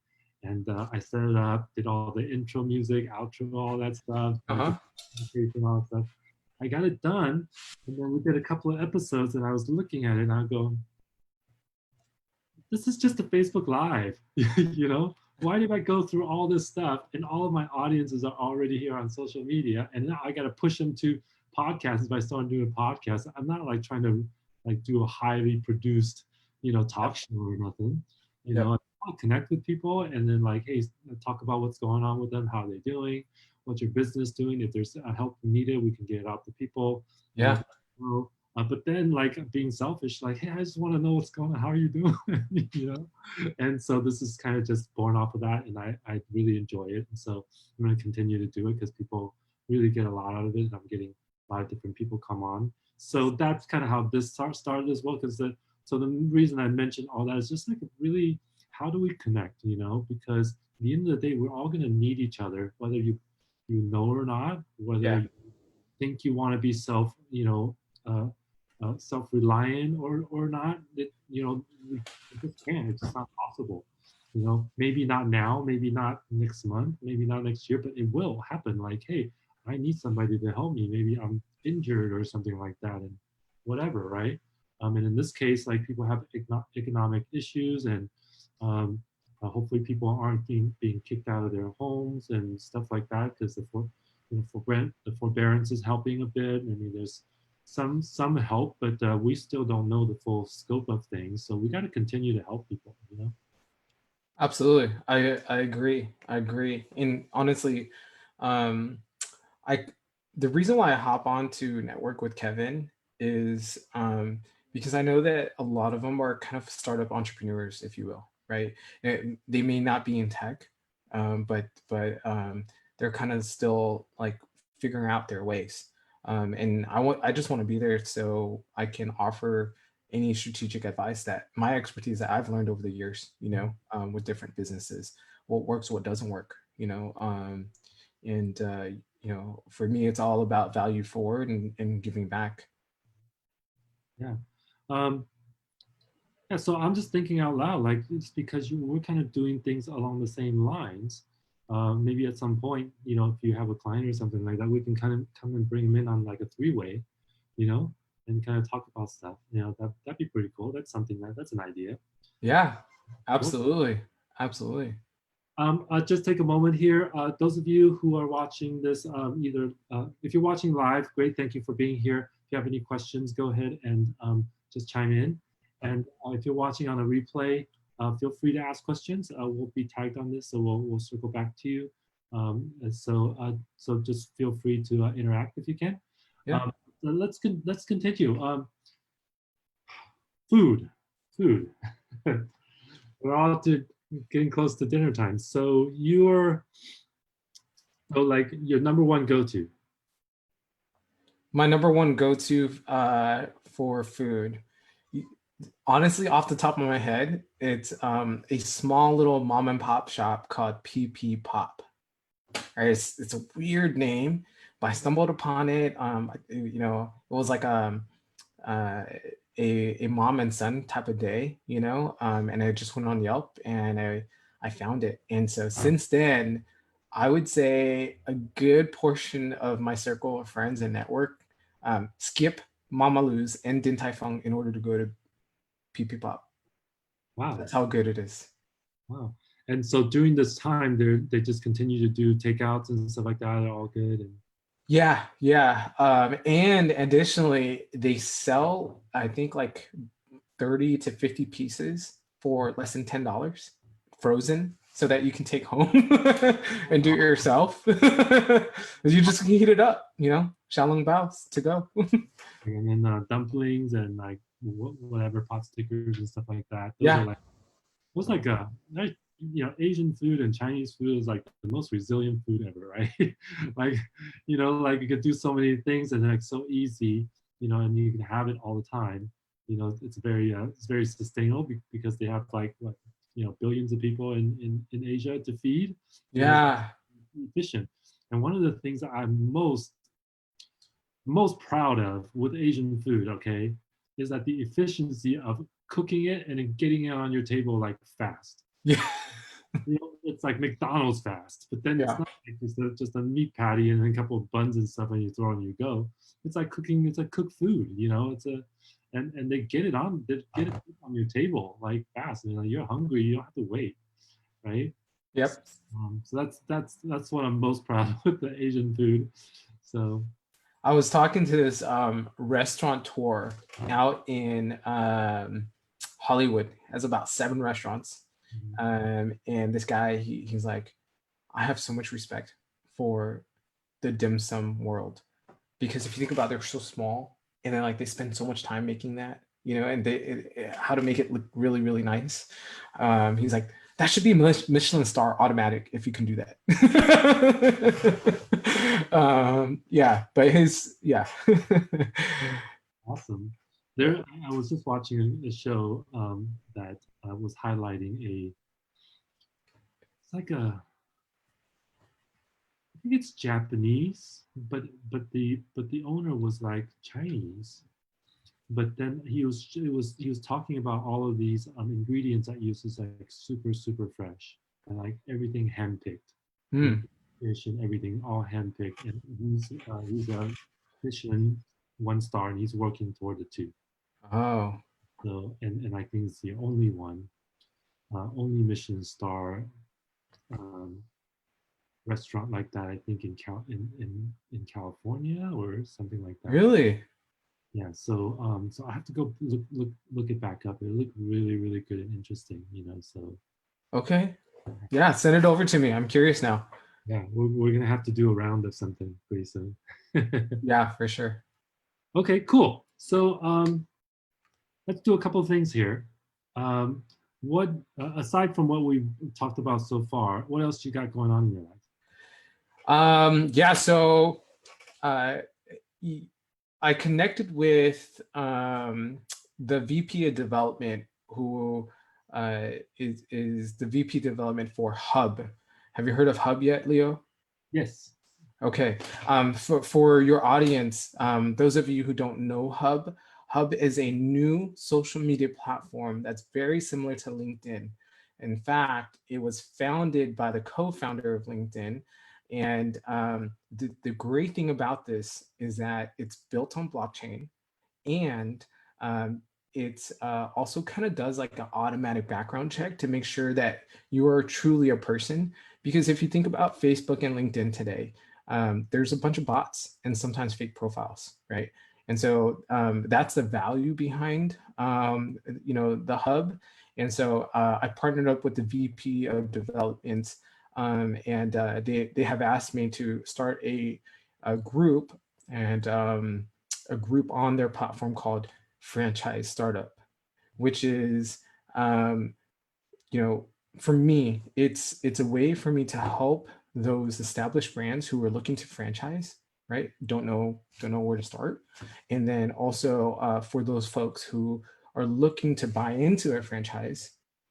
and I set it up, did all the intro music, outro, all that stuff, Uh-huh. all that stuff. I got it done, and then we did a couple of episodes, and I was looking at it, and I go, this is just a Facebook Live, you know? Why did I go through all this stuff and all of my audiences are already here on social media and now I got to push them to podcasts by starting doing a podcast? I'm not like trying to like do a highly produced, you know, talk Yep. show or nothing. You Yep. know, I'll connect with people and then like, hey, talk about what's going on with them, how they're doing, what's your business doing. If there's help needed, we can get it out to people. You Yeah. know, but then like being selfish, like, hey, I just want to know what's going on. How are you doing? You know? And so this is kind of just born off of that. And I really enjoy it. And so I'm going to continue to do it because people really get a lot out of it. And I'm getting a lot of different people come on. So that's kind of how this started as well. So the reason I mentioned all that is just like really, how do we connect, you know? Because at the end of the day, we're all going to need each other, whether you know or not, whether Yeah. you think you want to be uh, self-reliant or not. You know, we just can't. It's just not possible. You know, maybe not now, maybe not next month, maybe not next year, but it will happen. Like, hey, I need somebody to help me. Maybe I'm injured or something like that, and whatever, right? And in this case, like people have economic issues, and hopefully people aren't being kicked out of their homes and stuff like that because the forbearance is helping a bit. I mean, there's some help, but we still don't know the full scope of things. So we got to continue to help people, you know? Absolutely. I agree. I agree. And honestly, um, I the reason why I hop on to network with Kevin is because I know that a lot of them are kind of startup entrepreneurs, if you will, right? They may not be in tech, but they're kind of still like figuring out their ways. And I just want to be there so I can offer any strategic advice that my expertise that I've learned over the years, with different businesses, what works, what doesn't work, and for me, it's all about value forward and giving back. Yeah. Um, yeah, so I'm just thinking out loud, like it's because we're kind of doing things along the same lines. Maybe at some point, you know, if you have a client or something like that, we can kind of come and bring them in on like a three-way, you know, and kind of talk about stuff. You know, that'd be pretty cool. That's something that's an idea. Yeah, Cool. absolutely. Absolutely. I'll just take a moment here. Those of you who are watching this, if you're watching live, great, thank you for being here. If you have any questions, go ahead and just chime in. And if you're watching on a replay, feel free to ask questions. We'll be tagged on this, so we'll circle back to you. So just feel free to interact if you can. Yeah. So let's continue. Food. We're all getting close to dinner time. So like your number one go-to. My number one go-to for food, honestly, off the top of my head, it's a small little mom and pop shop called PP Pop. Right? It's a weird name, but I stumbled upon it. It was like uh, a mom and son type of day, and I just went on Yelp and I found it. And so since then, I would say a good portion of my circle of friends and network skip Mama Lou's and Din Tai Fung in order to go to PP Pop. Wow. That's how good it is. Wow. And so during this time, they just continue to do takeouts and stuff like that. They're all good. And Yeah, yeah. And additionally, they sell, I think, like 30 to 50 pieces for less than $10 frozen so that you can take home and do it yourself. You just heat it up, Xiaolong baos to go. and then dumplings and like whatever pot stickers and stuff like that. Those are Yeah, like Asian food and Chinese food is like the most resilient food ever, right? Like, like you could do so many things and like so easy, and you can have it all the time. It's very sustainable because they have like what, billions of people in Asia to feed. It's yeah. efficient. And one of the things that I'm most proud of with Asian food, okay, is that the efficiency of cooking it and then getting it on your table like fast. Yeah. It's like McDonald's fast, but then it's Yeah. not like just a meat patty and a couple of buns and stuff and you throw and you go. It's like cooking, it's like cooked food, and they get it on your table like fast. And you're hungry, you don't have to wait, right? Yep. So that's what I'm most proud of with the Asian food. So I was talking to this restaurateur out in Hollywood. Has about 7 restaurants. And this guy, he's like, I have so much respect for the dim sum world, because if you think about it, they're so small, and then like they spend so much time making that, and how to make it look really, really nice. He's like, that should be Michelin star automatic if you can do that. Yeah, but yeah. awesome. There, I was just watching a show that was highlighting it's like I think it's Japanese, but the owner was like Chinese. But then he was talking about all of these ingredients that uses like super fresh and like everything handpicked, Hmm. fish and everything all handpicked. And he's a Michelin 1 star, and he's working toward the 2. Oh, So and I think it's the only one, only Michelin star um, restaurant like that. I think in California or something like that. really? Yeah, so I have to go look it back up. It looked really good and interesting, So Okay. Yeah, send it over to me. I'm curious now. yeah, we're gonna have to do a round of something pretty soon. Yeah, for sure. Okay, cool. So let's do a couple of things here. What aside from what we've talked about so far, what else you got going on in your life? Yeah, so uh, I connected with the VP of development, who is the VP development for Hub. Have you heard of Hub yet, Leo? Yes. Okay. For your audience, those of you who don't know Hub, Hub is a new social media platform that's very similar to LinkedIn. In fact, it was founded by the co-founder of LinkedIn. And the great thing about this is that it's built on blockchain, and it also kind of does like an automatic background check to make sure that you are truly a person. Because if you think about Facebook and LinkedIn today, there's a bunch of bots and sometimes fake profiles, right? And so that's the value behind the Hub. And so I partnered up with the VP of development, and they have asked me to start a group, and a group on their platform called Franchise Startup, which is um, for me, it's a way for me to help those established brands who are looking to franchise, right? Don't know where to start. And then also for those folks who are looking to buy into a franchise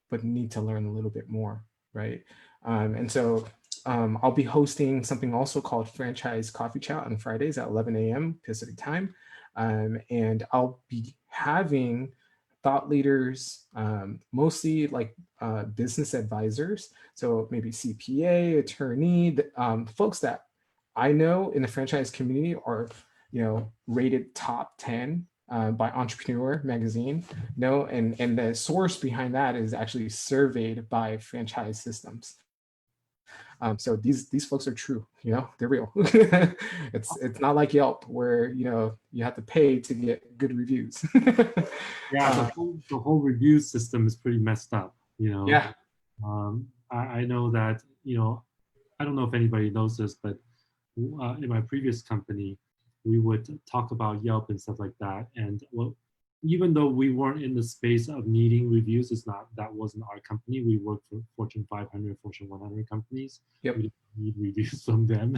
but need to learn a little bit more, right? And so I'll be hosting something also called Franchise Coffee Chat on Fridays at 11 a.m. Pacific time. And I'll be having thought leaders, mostly like business advisors. So maybe CPA, attorney, folks that I know in the franchise community are, rated top 10 by Entrepreneur magazine. And the source behind that is actually surveyed by Franchise Systems. So these folks are true, they're real. It's not like Yelp where you have to pay to get good reviews. Yeah, the whole review system is pretty messed up. Yeah. I know that I don't know if anybody knows this, but in my previous company, we would talk about Yelp and stuff like that. And even though we weren't in the space of needing reviews, that wasn't our company. We worked for Fortune 500, Fortune 100 companies. Yep. We didn't need reviews from them,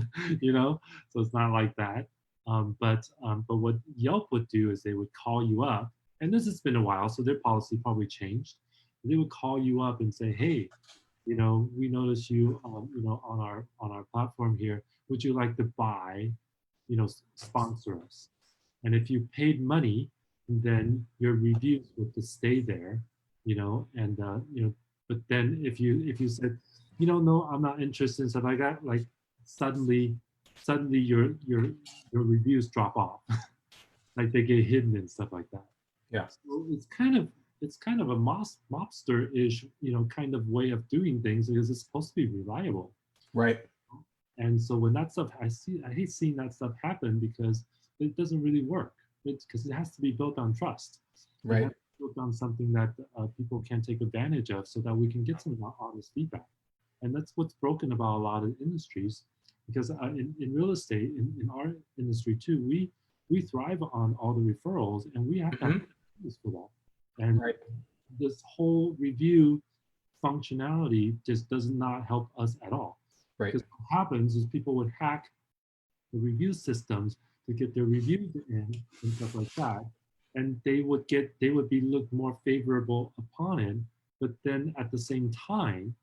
So it's not like that. But what Yelp would do is they would call you up, and this has been a while, so their policy probably changed. They would call you up and say, "Hey, we noticed you, on our platform here. Would you like to buy, sponsor us? And if you paid money, then your reviews would just stay there, and But then if you said, no, I'm not interested in stuff like that, like suddenly your reviews drop off, like they get hidden and stuff like that. Yeah. So it's kind of a mobster-ish, kind of way of doing things because it's supposed to be reliable. Right. And so when that stuff, I hate seeing that stuff happen because it doesn't really work. It's because it has to be built on trust. It has Right. to be built on something that people can take advantage of so that we can get some honest feedback. And that's what's broken about a lot of industries, because in real estate, in our industry too, we thrive on all the referrals, and we have to have Hmm. rules for that. And Right. this whole review functionality just does not help us at all. Right. Because what happens is people would hack the review systems to get their reviews in and stuff like that, and they would be looked more favorable upon it. But then at the same time,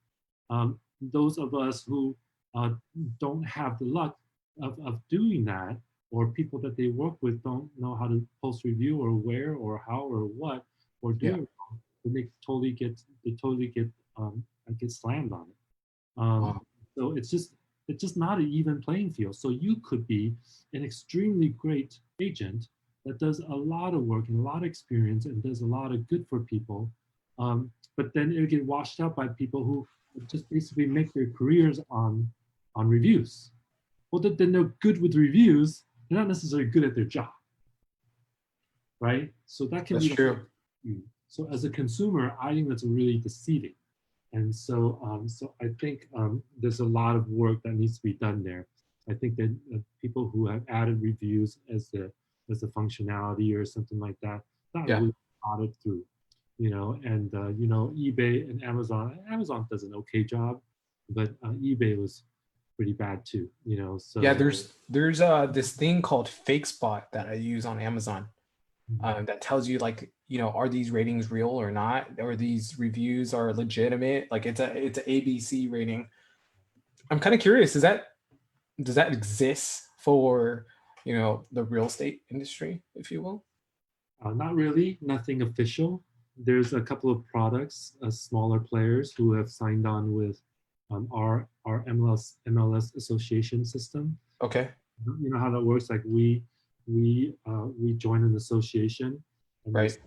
those of us who uh, don't have the luck of doing that, or people that they work with don't know how to post review or where or how or what or do Yeah. it, then they totally get slammed on it. Wow. So it's just not an even playing field. So you could be an extremely great agent that does a lot of work and a lot of experience and does a lot of good for people, but then it'll get washed out by people who just basically make their careers on reviews. Well, then they're good with reviews. They're not necessarily good at their job, right? So that can That's be the true. whole. So as a consumer, I think that's really deceiving. And so, so I think there's a lot of work that needs to be done there. I think that people who have added reviews as a functionality or something like that, not Yeah. really thought it through, and eBay and Amazon. Amazon does an okay job, but eBay was pretty bad too, Yeah. So There's this thing called Fake Spot that I use on Amazon, that tells you like, are these ratings real or not, or these reviews are legitimate. Like it's a ABC rating. I'm kind of curious. Does that exist for the real estate industry, if you will? Not really, nothing official. There's a couple of products, smaller players who have signed on with our MLS association system. Okay. You know how that works? Like we join an association, and Right.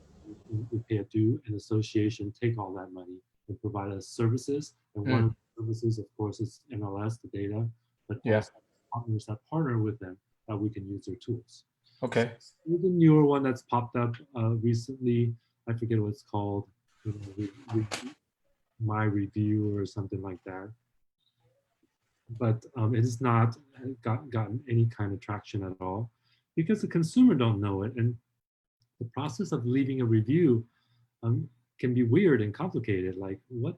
we pay a due. An association take all that money and provide us services. And one Mm, of the services, of course, is MLS, the data, but yeah. also partners that partner with them that we can use their tools. So Okay. the newer one that's popped up recently, I forget what it's called, my review or something like that. But it has not gotten any kind of traction at all because the consumer don't know it. And the process of leaving a review um, can be weird and complicated. Like what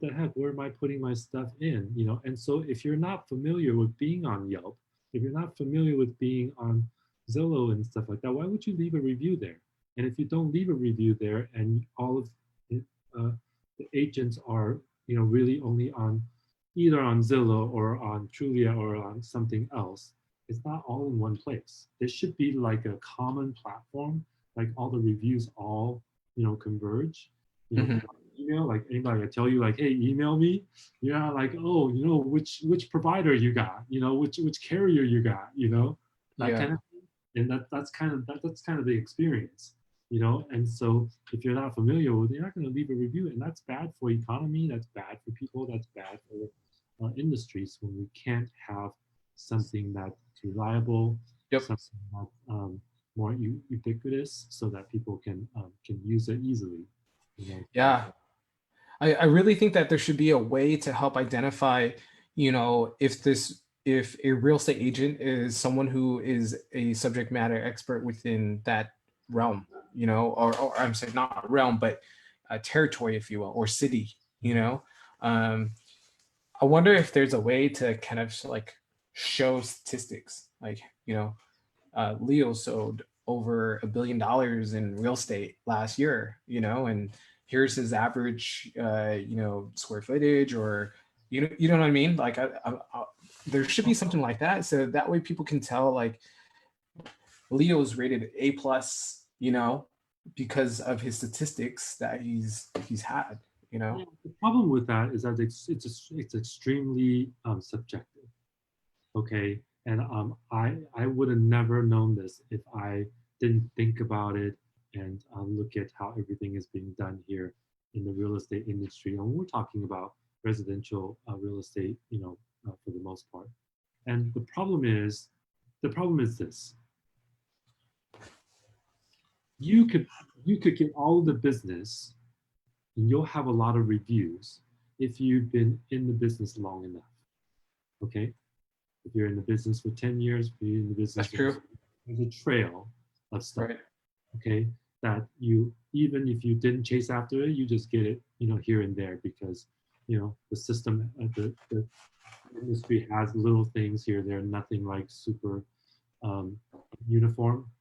the heck? Where am I putting my stuff in? And so if you're not familiar with being on Yelp, if you're not familiar with being on Zillow and stuff like that, why would you leave a review there? And if you don't leave a review there, and all of it, the agents are really only on either on Zillow or on Trulia or on something else, it's not all in one place. There should be like a common platform, like all the reviews all converge. Hmm. Email, like anybody I tell you like, hey, email me, you're not like, oh, which provider you got, which carrier you got, that Yeah. kind of thing. And that's kind of the experience, and so if you're not familiar with it, you're not going to leave a review, and that's bad for economy, that's bad for people, that's bad for industries when we can't have something that's reliable, Yep. something that more ubiquitous, so that people can use it easily. So, Yeah. I really think that there should be a way to help identify, if a real estate agent is someone who is a subject matter expert within that realm, or I'm saying not realm, but a territory, if you will, or city, you know. Um, I wonder if there's a way to kind of like show statistics, like, Leo sold over $1 billion in real estate last year, and here's his average, square footage, or, you know what I mean? Like, there should be something like that. So that way people can tell, like, Leo's rated A plus, because of his statistics that he's had, yeah, the problem with that is that it's extremely subjective. Okay, and I would have never known this if I didn't think about it and look at how everything is being done here in the real estate industry. And we're talking about residential real estate, for the most part. And the problem is this: you could get all the business, and you'll have a lot of reviews if you've been in the business long enough. Okay, if you're in the business for 10 years, if you're in the business, That's true. there's a trail of stuff. Right. Okay, that you, even if you didn't chase after it, you just get it, here and there, because the system, the industry has little things here. They're nothing like super uniform.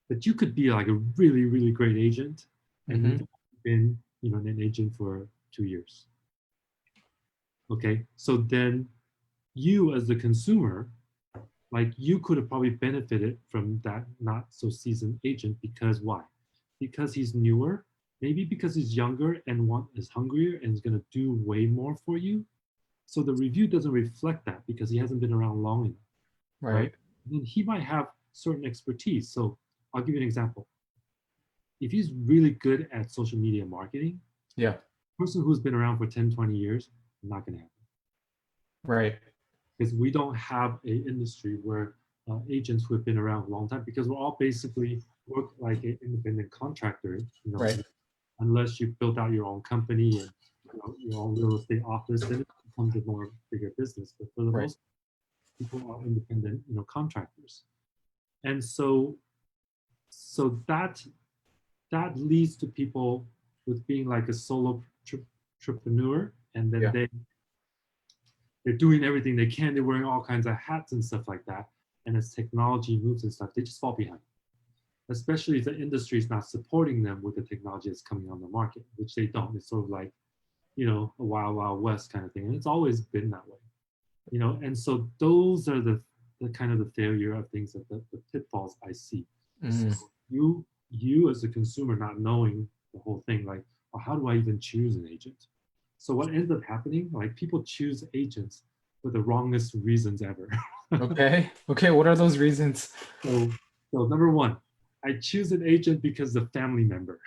But you could be like a really, really great agent, and Mm-hmm. you've been, an agent for 2 years. Okay, so then you as the consumer, like, you could have probably benefited from that not so seasoned agent. Because why? Because he's newer, maybe because he's younger and is hungrier and is going to do way more for you. So the review doesn't reflect that because he hasn't been around long enough, right? Then he might have certain expertise. So I'll give you an example. If he's really good at social media marketing, Yeah. a person who's been around for 10, 20 years, not going to happen. Right. Because we don't have an industry where agents who have been around a long time, because we're all basically work like an independent contractor, Right. unless you build out your own company and your own real estate office, then it becomes a more bigger business. But for the Right. most people are independent, contractors. And so that leads to people with being like a solo entrepreneur, and then Yeah. they're doing everything they can. They're wearing all kinds of hats and stuff like that. And as technology moves and stuff, they just fall behind. Especially if the industry is not supporting them with the technology that's coming on the market, which they don't. It's sort of like, a wild, wild west kind of thing. And it's always been that way, And so those are the kind of the failure of things, that the pitfalls I see. Mm. So you as a consumer not knowing the whole thing, like, well, how do I even choose an agent? So what ends up happening, like, people choose agents for the wrongest reasons ever. Okay. Okay. What are those reasons? So number one, I choose an agent because the family member.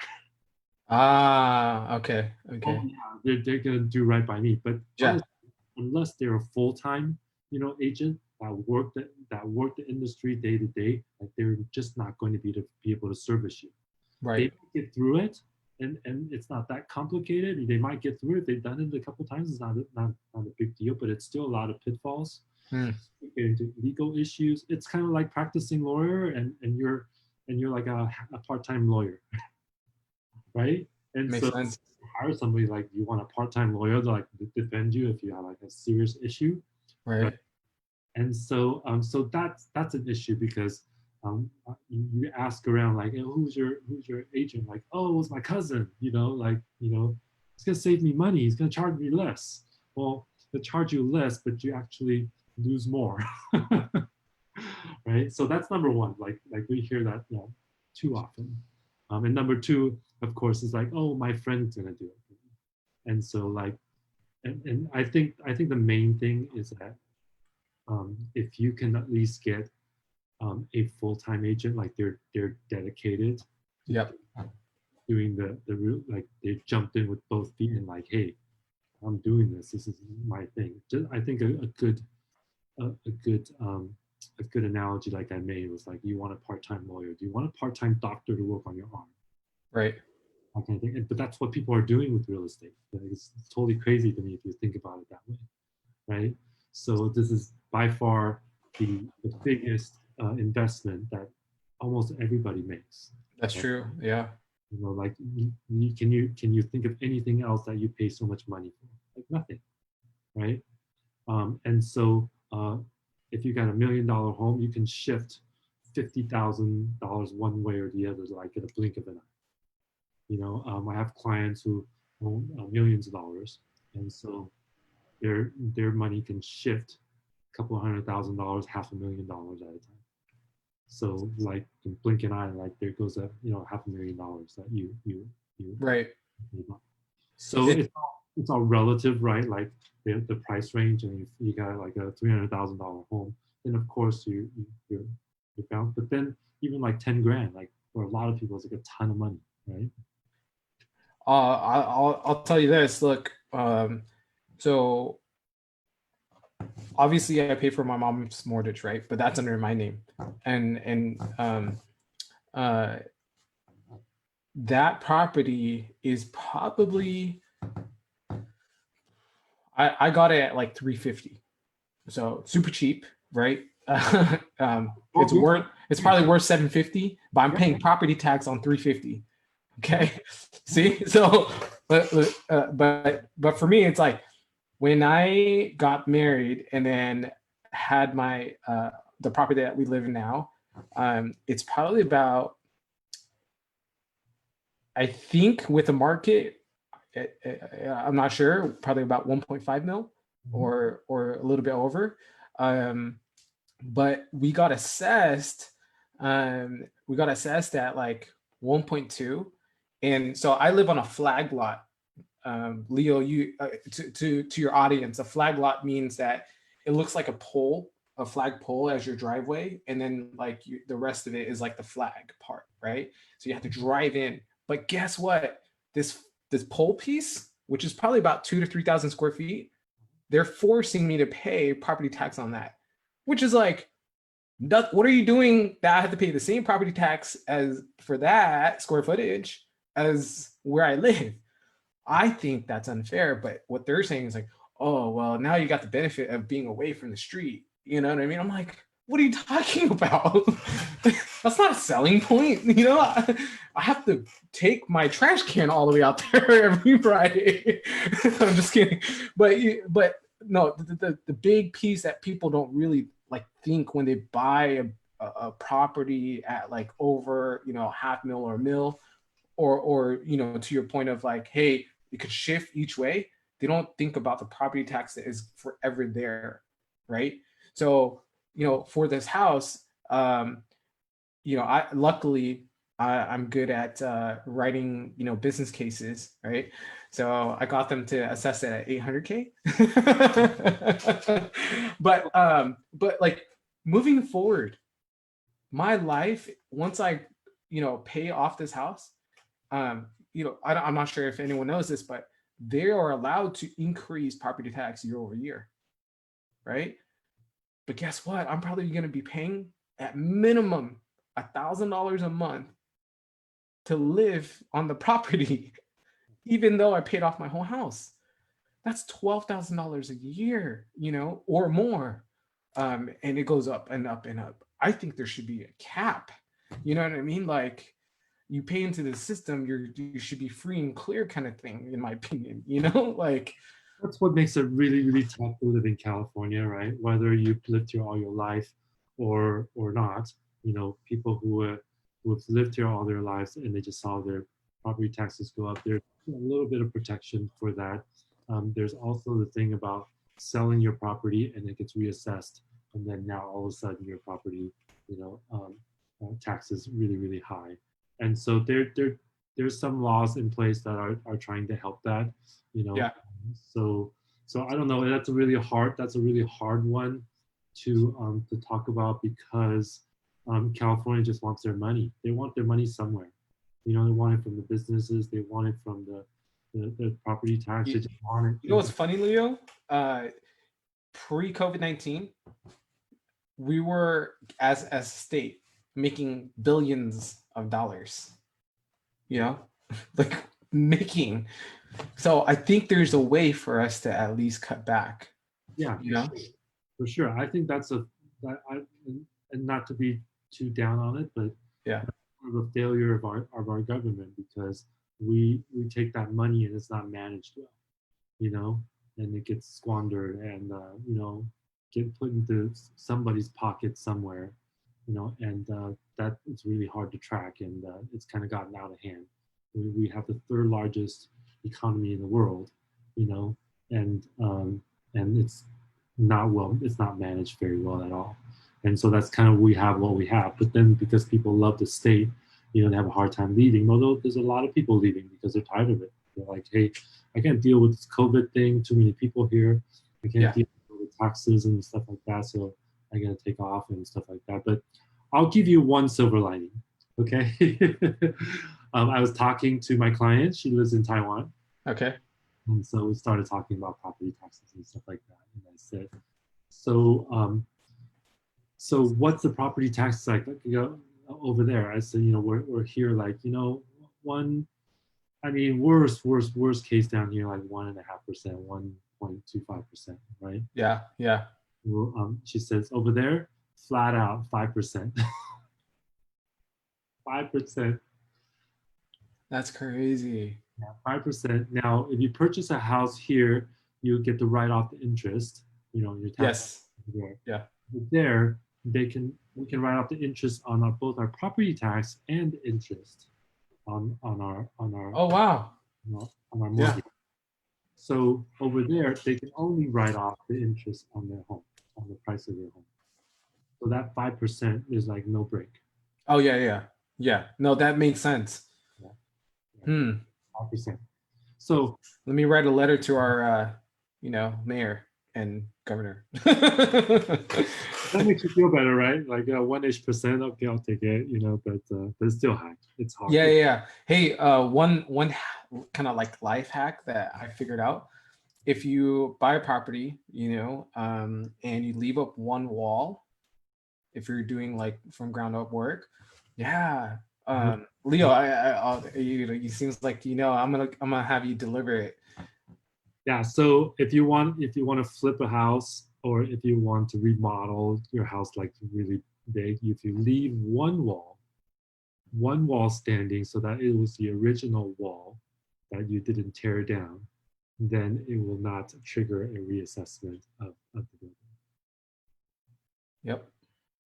Ah, okay. Oh Okay. yeah, they're gonna do right by me. But Yeah. honestly, unless they're a full-time, agent that work the industry day to day, like, they're just not going to be able to service you. They Right. might get through it, and it's not that complicated. They might get through it. They've done it a couple times. It's not a big deal, but it's still a lot of pitfalls. Mm. You get into legal issues. It's kind of like practicing lawyer, and you're like a part-time lawyer, right? And Makes so sense. hire somebody, like, you want a part-time lawyer to, like, defend you if you have, like, a serious issue, right? Right. And so that's an issue, because you ask around, like, hey, who's your agent? Like, oh, it's my cousin. It's gonna save me money. He's gonna charge me less. Well, they charge you less, but you actually lose more, right? So that's number one. Like we hear that too often. And number two, of course, is like, oh, my friend's gonna do it. And so, like, and I think the main thing is that if you can at least get a full-time agent, like, they're dedicated to Yep. doing the real, like, they jumped in with both feet and, like, hey, I'm doing this. This is my thing. I think a good analogy, like I made, was like, you want a part-time lawyer? Do you want a part-time doctor to work on your arm? Right. That kind of thing. But that's what people are doing with real estate. It's totally crazy to me if you think about it that way, right? So this is by far the biggest investment that almost everybody makes. That's Right? true. Yeah. Like, can you think of anything else that you pay so much money for? Like, nothing, right? And so if you got $1 million home, you can shift $50,000 one way or the other, like, in a blink of an eye. I have clients who own millions of dollars, and so their money can shift a couple of $100,000, $500,000 at a time. So, like, in blink an eye, like, there goes a $500,000 that you Right. So It, it's all relative, right? Like, the price range, and if you got like a $300,000 home, then of course you're bound. But then even like 10 grand, like, for a lot of people, it's like a ton of money, right? I'll tell you this. Look, so obviously I pay for my mom's mortgage, right? But that's under my name, and uh, that property is probably I got it at like 350, so super cheap, right? It's probably worth 750, but I'm paying property tax on 350. Okay, see, so but for me, it's like when I got married and then had my the property that we live in now, it's probably about, I think with the market, I'm not sure, probably about 1.5 mil or a little bit over. But we got assessed at like 1.2. And so I live on a flag lot. Leo, you to your audience, a flag lot means that it looks like a flag pole as your driveway, and then like the rest of it is like the flag part, right? So you have to drive in. But guess what? This pole piece, which is probably about 2 to 3,000 square feet, they're forcing me to pay property tax on that, which is like, what are you doing that I have to pay the same property tax as for that square footage as where I live? I think that's unfair, but what they're saying is like, oh, well, now you got the benefit of being away from the street. You know what I mean? I'm like, what are you talking about? That's not a selling point. You know, I have to take my trash can all the way out there every Friday. I'm just kidding. But no, the big piece that people don't really like think when they buy a property at like over, half mil or a mil, or to your point of like, hey, it could shift each way. They don't think about the property tax that is forever there, right? So for this house, I luckily I'm good at writing business cases, right? So I got them to assess it at 800K. But like moving forward, my life, once I pay off this house, I'm not sure if anyone knows this, but they are allowed to increase property tax year over year, right? But guess what? I'm probably going to be paying at minimum $1,000 a month to live on the property, even though I paid off my whole house. That's $12,000 a year, or more. And it goes up and up and up. I think there should be a cap. You know what I mean? Like, you pay into the system, you should be free and clear kind of thing, in my opinion, like. That's what makes it really, really tough to live in California, right? Whether you've lived here all your life or not, people who have lived here all their lives and they just saw their property taxes go up, there's a little bit of protection for that. There's also the thing about selling your property and it gets reassessed, and then now all of a sudden your property, tax is really, really high. And so there's some laws in place that are trying to help that, Yeah. So I don't know. That's a really hard one to talk about, because California just wants their money. They want their money somewhere. They want it from the businesses. They want it from the property tax. They just want it. You know what's funny, Leo? Pre-COVID-19, we were as a state making billions of dollars. Like making. So I think there's a way for us to at least cut back. Yeah, for sure. I think and not to be too down on it, but yeah, the failure of our government, because we take that money and it's not managed well, and it gets squandered and get put into somebody's pocket somewhere, and that it's really hard to track, and it's kind of gotten out of hand. We have the third largest economy in the world, and it's not managed very well at all. And so that's kind of, we have what we have. But then because people love the state, they have a hard time leaving. Although there's a lot of people leaving because they're tired of it. They're like, hey, I can't deal with this COVID thing, too many people here. I can't deal with taxes and stuff like that. So I got to take off and stuff like that. But I'll give you one silver lining. Okay. I was talking to my client. She lives in Taiwan. Okay. And so we started talking about property taxes and stuff like that. And I said, so, so what's the property tax like, over there? I said, we're here like, one, I mean, worst case down here, like 1.5%, 1.25%, right? Yeah. Yeah. Well, she says over there, flat out 5%. 5%. That's crazy. Yeah, 5%. Now, if you purchase a house here, you get to write off the interest, your tax Yes. there. Yeah. But there, we can write off the interest on both our property tax and interest Oh, wow. on our Yeah. mortgage. So over there, they can only write off the interest on their home, on the price of their home. So that 5% is like no break. Oh, yeah. Yeah. Yeah. No, that makes sense. Yeah, yeah, Hmm. 5%. So Let me write a letter to our, mayor and governor. that makes you feel better, right? Like 1-ish%, okay, I'll take it, but it's still high. It's hard. Yeah, yeah. Hey, one kind of like life hack that I figured out. If you buy a property, and you leave up one wall, if you're doing like from ground up work, yeah. Leo, you seems like I'm gonna have you deliver it. Yeah. So if you want to flip a house, or if you want to remodel your house like really big, if you leave one wall standing, so that it was the original wall that you didn't tear down, then it will not trigger a reassessment of the building. Yep.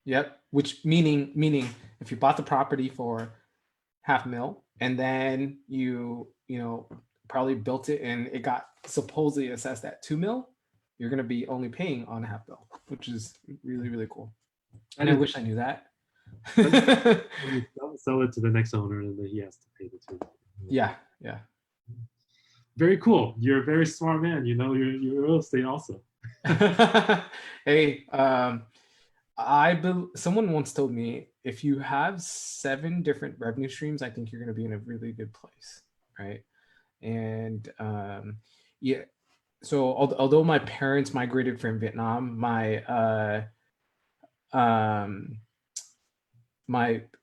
Yep. Which meaning if you bought the property for $500,000 and then you probably built it and it got supposedly assessed at $2 million, you're gonna be only paying on $500,000, which is really, really cool. And I wish I knew that. You sell it to the next owner, and then he has to pay the two. Yeah, yeah. Very cool. You're a very smart man. You know your real estate also. Hey, someone once told me if you have 7 different revenue streams, I think you're going to be in a really good place, right? And yeah, so although my parents migrated from Vietnam, my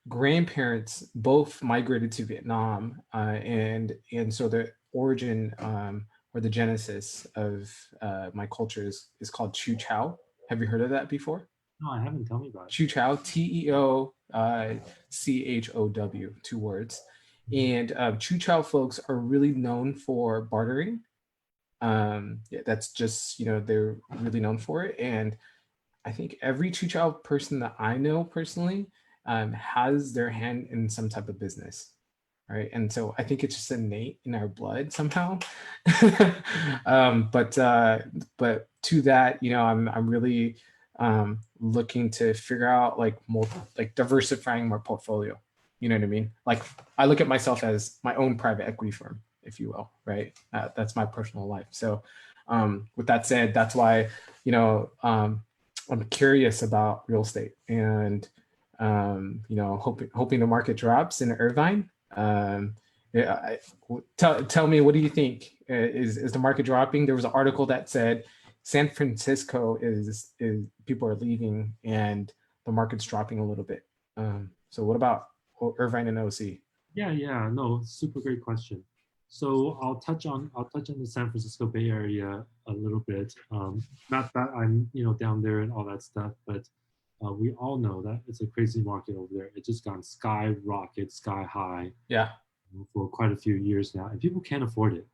grandparents both migrated to Vietnam, and so the origin, or the genesis of my culture is called Chu Chow. Have you heard of that before? No, I haven't. Tell me about it. Chu Chow, TEO CHOW, 2 words. And Chu Chow folks are really known for bartering. Yeah, that's just, they're really known for it. And I think every Chu Chow person that I know personally has their hand in some type of business. Right. And so I think it's just innate in our blood somehow. But to that, I'm really looking to figure out like diversifying my portfolio. You know what I mean? Like I look at myself as my own private equity firm, if you will, right? That's my personal life. So with that said, that's why, I'm curious about real estate, and hoping the market drops in Irvine. Yeah, tell me, what do you think? Is the market dropping? There was an article that said San Francisco is people are leaving and the market's dropping a little bit. So what about Irvine and OC? Yeah, no, super great question. So I'll touch on the San Francisco Bay Area a little bit. Not that I'm down there and all that stuff, but we all know that it's a crazy market over there. It's just gone skyrocket, sky high. Yeah. For quite a few years now, and people can't afford it.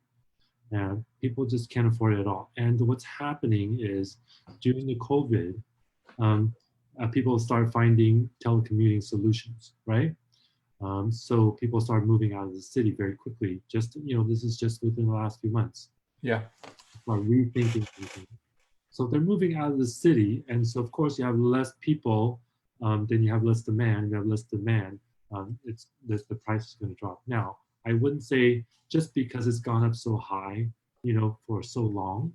And people just can't afford it at all. And what's happening is during the COVID, people start finding telecommuting solutions, right? So people start moving out of the city very quickly. Just this is just within the last few months. Yeah. Start rethinking everything. So they're moving out of the city, and so of course you have less people, then you have less demand. You have less demand. The price is going to drop. Now, I wouldn't say just because it's gone up so high, for so long,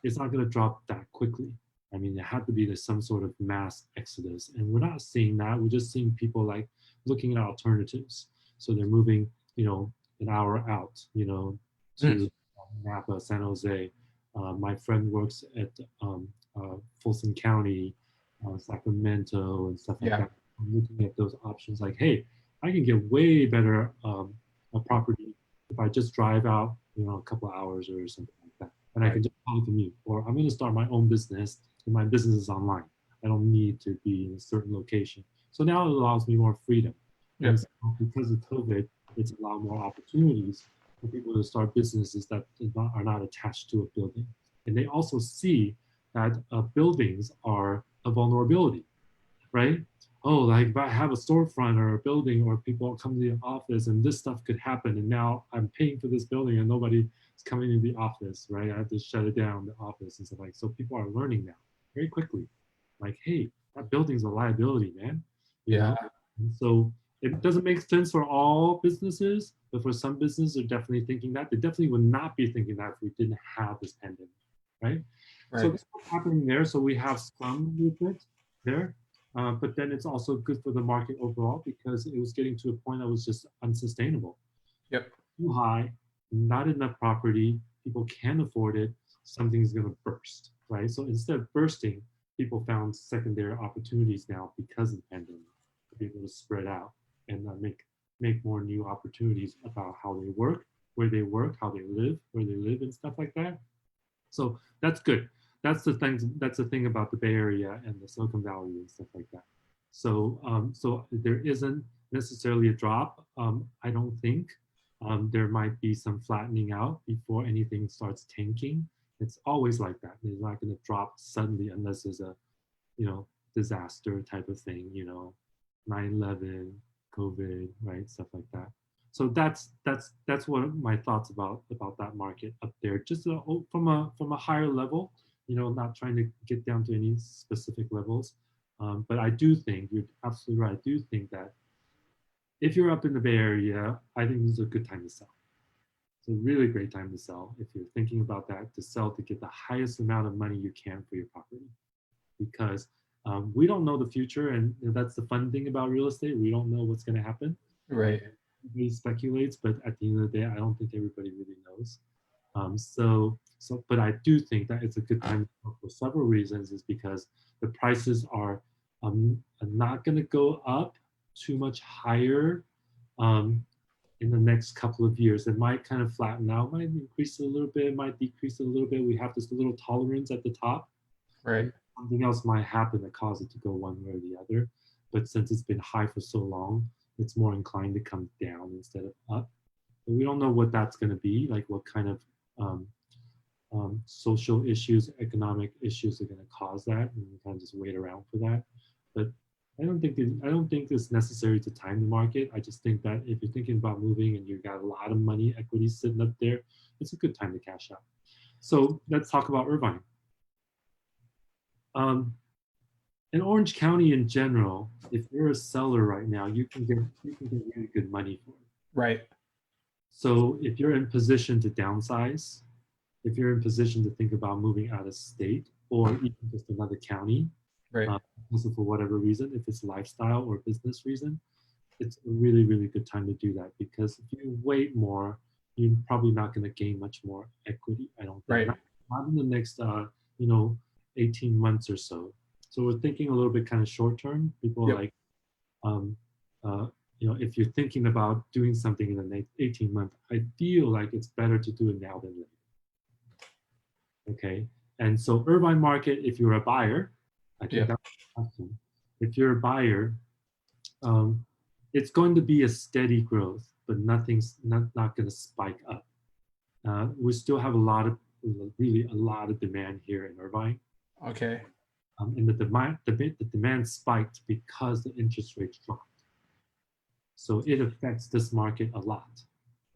it's not going to drop that quickly. I mean, it had to be some sort of mass exodus, and we're not seeing that. We're just seeing people like looking at alternatives. So they're moving, an hour out, to Napa, San Jose. My friend works at Folsom County, Sacramento, and stuff like Yeah. that. I'm looking at those options like, hey, I can get way better a property if I just drive out, a couple of hours or something like that. And I can just commute. Or I'm going to start my own business, and my business is online. I don't need to be in a certain location. So now it allows me more freedom. Yep. And so because of COVID, it's allowed more opportunities for people to start businesses that are not attached to a building. And they also see that buildings are a vulnerability, right? Oh, like if I have a storefront or a building or people come to the office and this stuff could happen, and now I'm paying for this building and nobody is coming to the office, right? I have to shut it down, the office and stuff like. So people are learning now very quickly, like, hey, that building's a liability, man. You know? And so it doesn't make sense for all businesses, but for some businesses, they're definitely thinking that. They definitely would not be thinking that if we didn't have this pandemic, right? So that's what's happening there. So we have some movement there. But then it's also good for the market overall because it was getting to a point that was just unsustainable. Yep. Too high, not enough property, people can't afford it, something's going to burst, right? So instead of bursting, people found secondary opportunities now because of the pandemic to be able to spread out and make more new opportunities about how they work, where they work, how they live, where they live, and stuff like that. So that's good. That's the thing about the Bay Area and the Silicon Valley and stuff like that. So so there isn't necessarily a drop. I don't think there might be some flattening out before anything starts tanking. It's always like that. It's not going to drop suddenly unless there's a disaster type of thing. 9/11, COVID, right, stuff like that. So that's what my thoughts about that market up there, just from a higher level. Not trying to get down to any specific levels. But I do think, you're absolutely right, I do think that if you're up in the Bay Area, I think this is a good time to sell. It's a really great time to sell if you're thinking about that, to sell to get the highest amount of money you can for your property. Because we don't know the future, and that's the fun thing about real estate. We don't know what's going to happen. Right. Everybody speculates, but at the end of the day, I don't think everybody really knows. But I do think that it's a good time for several reasons. Is because the prices are not going to go up too much higher in the next couple of years. It might kind of flatten out, might increase a little bit, might decrease a little bit. We have this little tolerance at the top. Right. Something else might happen that causes it to go one way or the other. But since it's been high for so long, it's more inclined to come down instead of up. But we don't know what that's going to be, like what kind of social issues, economic issues are going to cause that, and we kind of just wait around for that. But I don't think it's necessary to time the market. I just think that if you're thinking about moving and you've got a lot of money, equity sitting up there, it's a good time to cash out. So let's talk about Irvine. In Orange County in general, if you're a seller right now, you can get really good money for it. Right. So if you're in position to downsize, if you're in position to think about moving out of state or even just another county, right. Also for whatever reason, if it's lifestyle or business reason, it's a really, really good time to do that, because if you wait more, you're probably not going to gain much more equity. I don't think. Right. Not in the next 18 months or so. So we're thinking a little bit kind of short term. People are like, if you're thinking about doing something in the next 18 months, I feel like it's better to do it now than later. Okay, and so Irvine market, if you're a buyer, I think that's awesome. If you're a buyer, it's going to be a steady growth, but nothing's not going to spike up. We still have really a lot of demand here in Irvine. Okay. And the demand spiked because the interest rates dropped. So it affects this market a lot.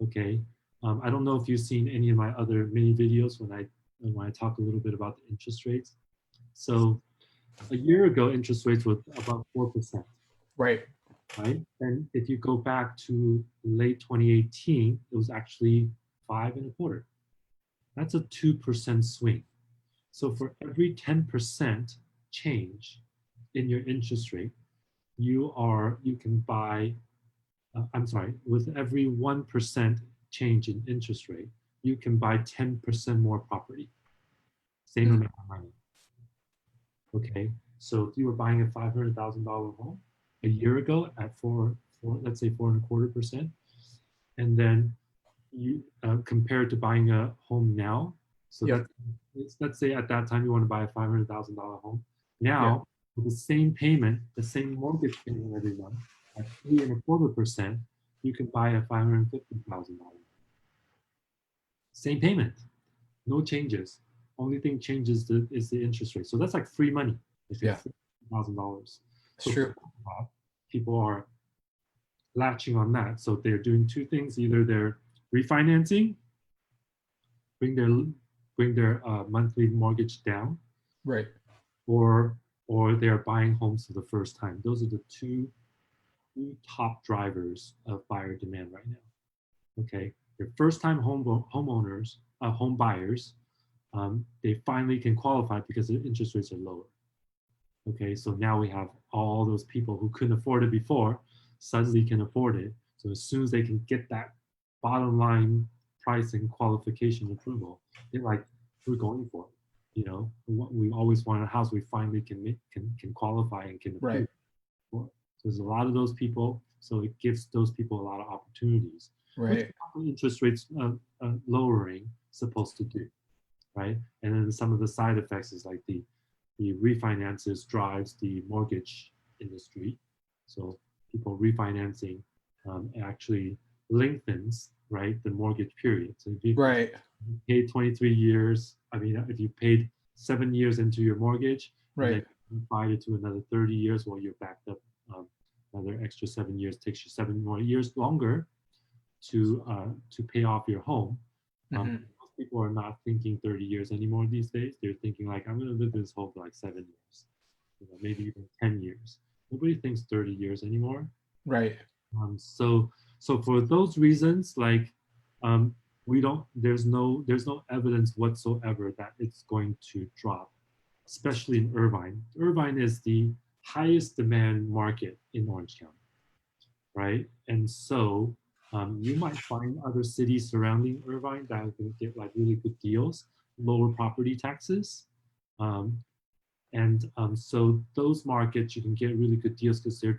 Okay, I don't know if you've seen any of my other mini videos when I talk a little bit about the interest rates. So a year ago, interest rates were about 4%. Right. Right. And if you go back to late 2018, it was actually 5.25%. That's a 2% swing. So for every 10% change in your interest rate, you can buy, I'm sorry, with every 1% change in interest rate, you can buy 10% more property, same amount of money. Okay, so if you were buying a $500,000 home a year ago at let's say 4.25%, and then you compare it to buying a home now. So Yep. let's say at that time you want to buy a $500,000 home. Now, Yeah. with the same payment, the same mortgage payment every month at 3.25%, you can buy a $550,000. Same payment, no changes. Only thing changes is the interest rate. So that's like free money. It's like Yeah. $50,000. It's So true. people are latching on that. So they're doing two things: either they're refinancing, bring their monthly mortgage down, Right. or they're buying homes for the first time. Those are the two top drivers of buyer demand right now. Okay, your first time homeowners, home buyers, they finally can qualify because the interest rates are lower. Okay, so now we have all those people who couldn't afford it before suddenly can afford it. So as soon as they can get that bottom line price and qualification approval, they're like, we're going for it. You know, we always wanted a house we finally can qualify and can approve. Right. For. So there's a lot of those people. So it gives those people a lot of opportunities, which Right. interest rates lowering supposed to do, right? And then some of the side effects is like the refinances drives the mortgage industry. So people refinancing actually lengthens, right, the mortgage period. So if you Right. paid 23 years, I mean, if you paid 7 years into your mortgage and then Right. you buy it to another 30 years, well, you're backed up another extra 7 years, takes you 7 more years longer to pay off your home. Mm-hmm. People are not thinking 30 years anymore these days. They're thinking like, I'm going to live this home for like 7 years, maybe even 10 years. Nobody thinks 30 years anymore. Right. So for those reasons, like there's no evidence whatsoever that it's going to drop, especially in Irvine. Irvine is the highest demand market in Orange County, right? And so you might find other cities surrounding Irvine that are going to get like really good deals, lower property taxes. So those markets you can get really good deals because they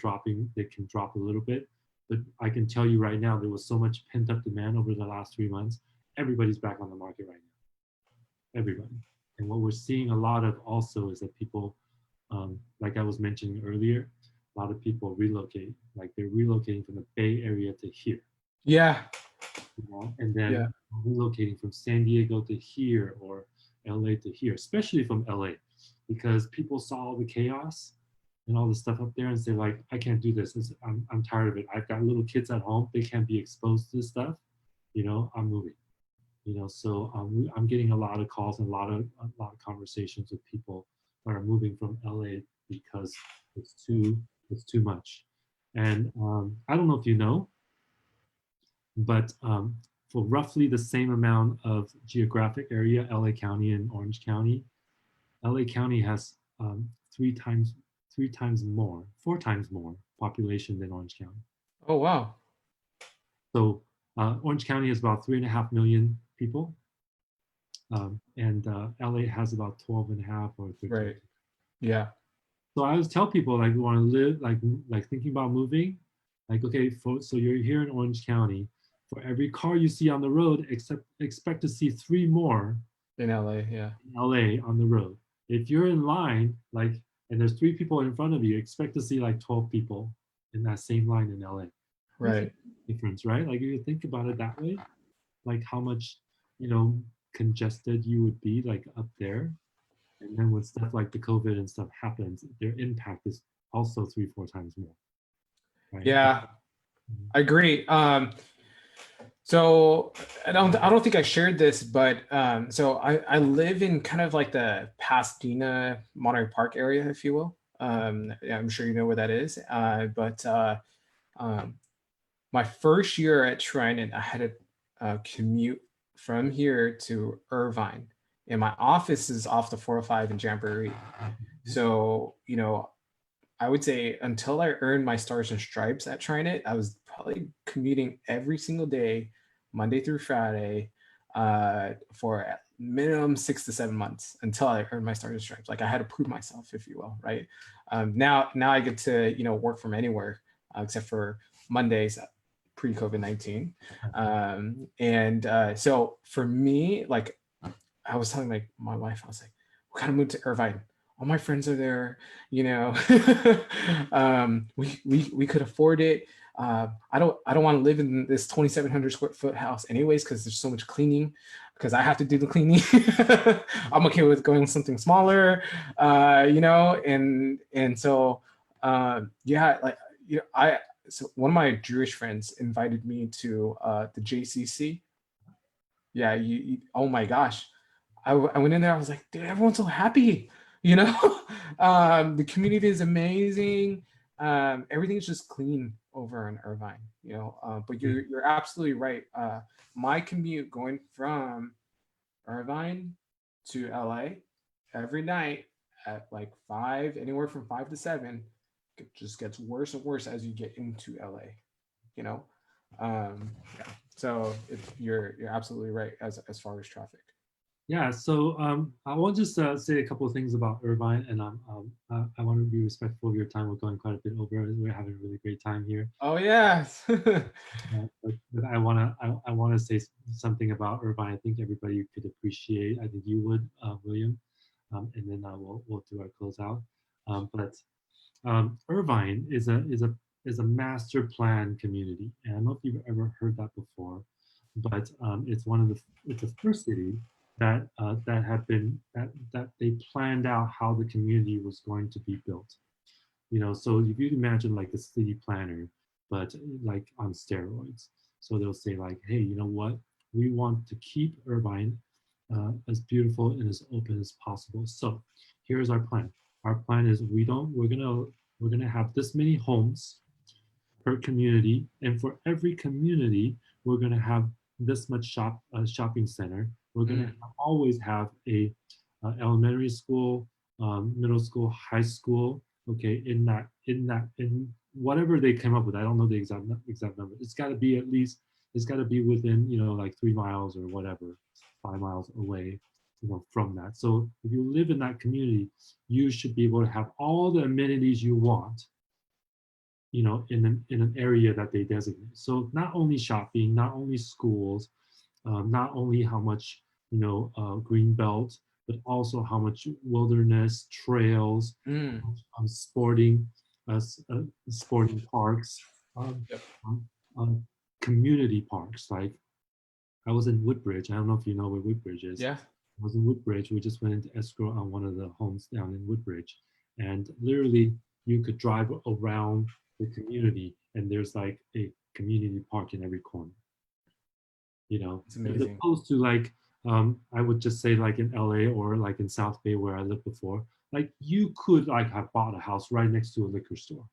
can drop a little bit. But I can tell you right now, there was so much pent up demand over the last 3 months. Everybody's back on the market right now. Everybody. And what we're seeing a lot of also is that people, like I was mentioning earlier, a lot of people relocate, like they're relocating from the Bay Area to here. Yeah. And then relocating from San Diego to here or LA to here, especially from LA, because people saw all the chaos and all the stuff up there and say like, I can't do this. I'm tired of it. I've got little kids at home. They can't be exposed to this stuff. I'm moving. So I'm getting a lot of calls and a lot of conversations with people that are moving from LA because it's too much. And I don't know if you know, but for roughly the same amount of geographic area, LA County and Orange County, LA County has 4 times more population than Orange County. Oh, wow. So Orange County has about 3.5 million people, and LA has about 12.5 or 13. Right. Yeah. So I always tell people like who want to live, like thinking about moving, like okay, so you're here in Orange County. For every car you see on the road, expect to see 3 more In LA. Yeah. in LA on the road. If you're in line, and there's 3 people in front of you, expect to see like 12 people in that same line in LA. Right. Difference, right? Like if you think about it that way, like how much, congested you would be like up there. And then when stuff like the COVID and stuff happens, their impact is also 3-4 times more. Right? Yeah. I agree. So I don't think I shared this, but so I live in kind of like the Pasadena Monterey Park area, if you will. I'm sure you know where that is. But my first year at TriNet, I had to commute from here to Irvine, and my office is off the 405 in Jamboree. So I would say until I earned my stars and stripes at TriNet, I was probably commuting every single day, Monday through Friday, for at minimum 6 to 7 months until I earned my stars and stripes. Like I had to prove myself, if you will, right? Now I get to work from anywhere except for Mondays pre-COVID-19, and so for me, like I was telling my wife, I was like, we gotta move to Irvine. All my friends are there, you know. We could afford it. I don't want to live in this 2,700 square foot house anyways because there's so much cleaning. Because I have to do the cleaning. I'm okay with going with something smaller, and so yeah, like I so one of my Jewish friends invited me to the JCC. Yeah, oh my gosh, I went in there. I was like, dude, everyone's so happy. You know, the community is amazing. Everything's just clean over in Irvine. But you're absolutely right. My commute going from Irvine to LA every night at like 5, anywhere from 5 to 7, it just gets worse and worse as you get into LA. You know, yeah. So you're absolutely right as far as traffic. Yeah, so I want to just say a couple of things about Irvine, and I want to be respectful of your time. We're going quite a bit over. We're having a really great time here. Oh yes. But I want to say something about Irvine. I think everybody could appreciate. I think you would, William, and then we'll do our closeout. But Irvine is a master plan community, and I don't know if you've ever heard that before, but it's the first city that had been that they planned out how the community was going to be built. So if you imagine like the city planner, but like on steroids. So they'll say like, hey, you know what? We want to keep Irvine as beautiful and as open as possible. So here's our plan. Our plan is we're gonna have this many homes per community, and for every community, we're gonna have this much shopping center. We're gonna always have a elementary school, middle school, high school. Okay, in whatever they came up with. I don't know the exact number. It's got to be at least. It's got to be within like 3 miles or whatever, 5 miles away, from that. So if you live in that community, you should be able to have all the amenities you want, in an area that they designate. So not only shopping, not only schools, not only how much green belt, but also how much wilderness trails, sporting, sporting parks, Yep. community parks. Like I was in Woodbridge. I don't know if you know where Woodbridge is. Yeah. I was in Woodbridge. We just went into escrow on one of the homes down in Woodbridge, and literally you could drive around the community, and there's like a community park in every corner. It's As amazing. opposed to like I would just say like in LA or like in South Bay where I lived before, like you could like have bought a house right next to a liquor store,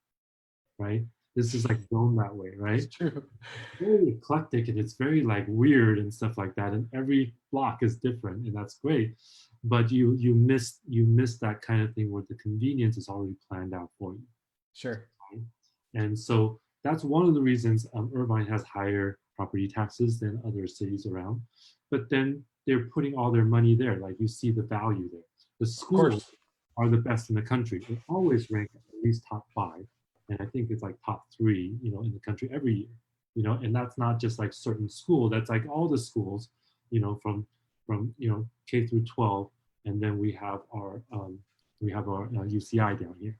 right? This is like zoned that way, right? It's true. Very eclectic and it's very like weird and stuff like that. And every block is different, and that's great. But you miss that kind of thing where the convenience is already planned out for you. Sure. Right? And so that's one of the reasons Irvine has higher property taxes than other cities around. But then they're putting all their money there. Like you see the value there. The schools are the best in the country. They always rank at least top 5. And I think it's like top 3, in the country every year. And that's not just like certain school. That's like all the schools, from K through 12. And then we have our UCI down here.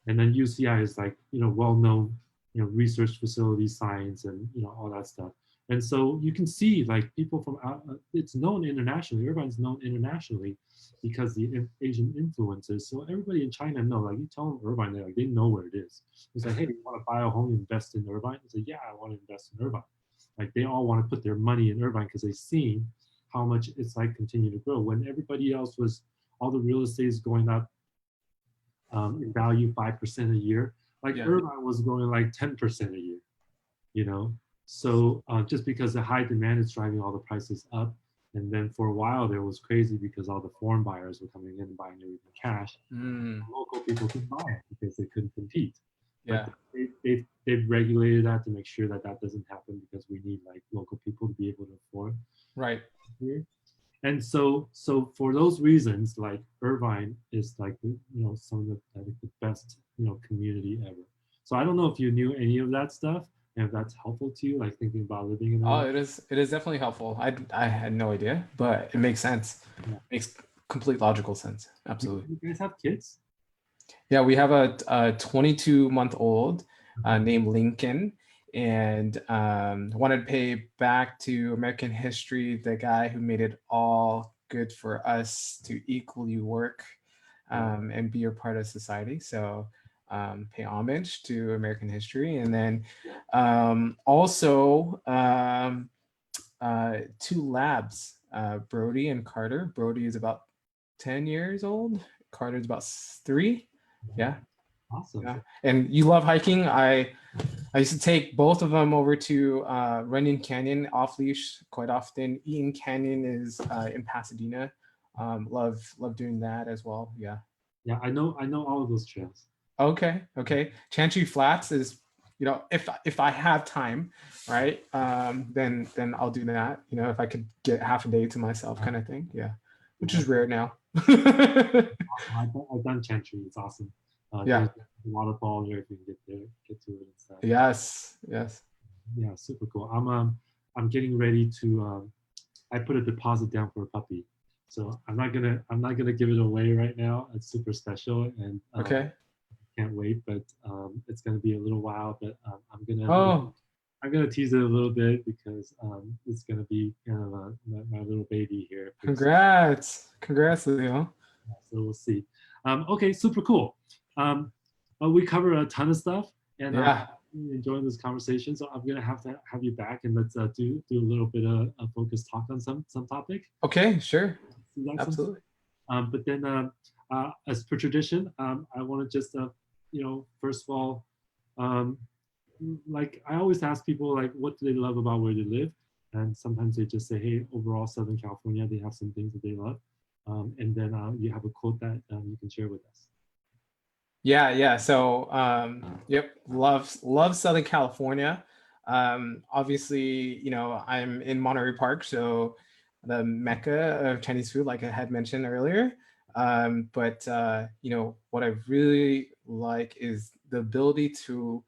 And then UCI is like, well-known, research facilities, science, and, all that stuff. And so you can see like people from it's known internationally. Irvine's known internationally because the Asian influences. So everybody in China know, like you tell them Irvine, they know where it is. It's like, hey, you want to buy a home, invest in Irvine? It's like, yeah, I want to invest in Irvine. Like they all want to put their money in Irvine because they've seen how much it's like continue to grow. When everybody else all the real estate is going up in value 5% a year, like Irvine was growing like 10% a year, So just because the high demand is driving all the prices up, And then for a while, there was crazy because all the foreign buyers were coming in and buying everything cash. Mm, Local people couldn't buy it because they couldn't compete. But yeah. they've regulated that to make sure that that doesn't happen because we need like local people to be able to afford Right. here. And so for those reasons, like Irvine is like some of the, I think, the best community ever. So I don't know if you knew any of that stuff and if that's helpful to you, like thinking about living in Oh, Irvine. it is definitely helpful. I had no idea, but it makes sense. Yeah. Makes complete logical sense. Absolutely. You guys have kids? Yeah, we have a 22-month-old named Lincoln, and wanted to pay back to American history, the guy who made it all good for us to equally work and be a part of society. So pay homage to American history, and then also two labs, Brody and Carter. Brody is about 10 years old. Carter's about 3. Yeah. Awesome. Yeah. And you love hiking. I used to take both of them over to Runyon Canyon off leash quite often. Eaton Canyon is in Pasadena. Love doing that as well. Yeah. Yeah, I know all of those trails. Okay. Okay. Chantry Flats is, if I have time, right? Then I'll do that. If I could get half a day to myself, kind of thing. Yeah. Which is rare now. I've done Chantry. It's awesome. Yeah. There's a waterfall there if you can get to it and stuff. Yes. Yes. Yeah, super cool. I'm getting ready to I put a deposit down for a puppy. So I'm not gonna give it away right now. It's super special and Okay. can't wait. But it's gonna be a little while. But Oh, I'm gonna tease it a little bit because it's gonna be kind of my little baby here. congrats, Leo. So we'll see. Okay, super cool. We cover a ton of stuff, and Yeah. really enjoying this conversation. So I'm gonna have to have you back, and let's do a little bit of a focused talk on some topic. Okay. Sure. Is that something? Absolutely. But then, as per tradition, I want to just first of all, um, like I always ask people, like, what do they love about where they live? And sometimes they just say, hey, overall Southern California, they have some things that they love. And then you have a quote that you can share with us. Yeah. Yeah. So, yep. Love Southern California. Obviously, I'm in Monterey Park, so the mecca of Chinese food, like I had mentioned earlier. But what I really like is the ability to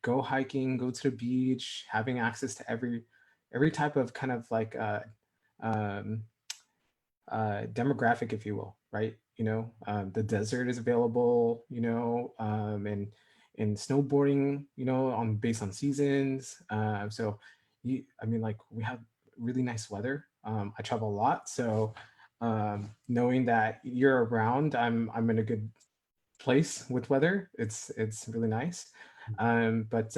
go hiking, go to the beach, having access to every type of kind of like um, demographic, if you will, right? The desert is available, and snowboarding, on based on seasons. So, like we have really nice weather. I travel a lot, so knowing that year around, I'm in a good place with weather. It's really nice. But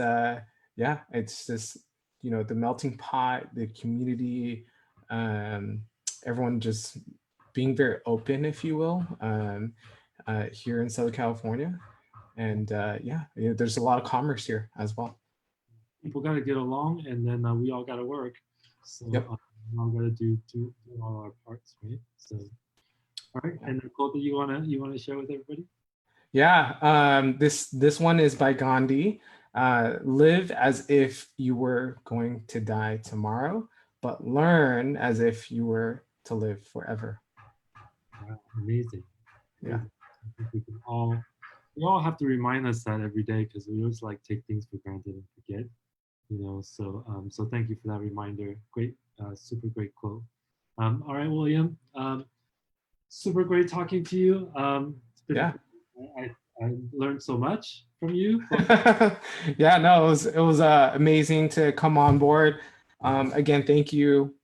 yeah, it's just the melting pot, the community, um, everyone just being very open, if you will, here in Southern California. And yeah, there's a lot of commerce here as well. People got to get along, and then we all got to work. So Yep. we all got to do all our parts, right? So, all right. And the quote that you wanna share with everybody? Yeah, this one is by Gandhi. Live as if you were going to die tomorrow, but learn as if you were to live forever. Wow, amazing. Yeah. I think we all have to remind us that every day because we always like take things for granted and forget. So thank you for that reminder. Great, super great quote. All right, William. Super great talking to you. Yeah. I learned so much from you. Yeah, no, it was amazing to come on board. Again, thank you.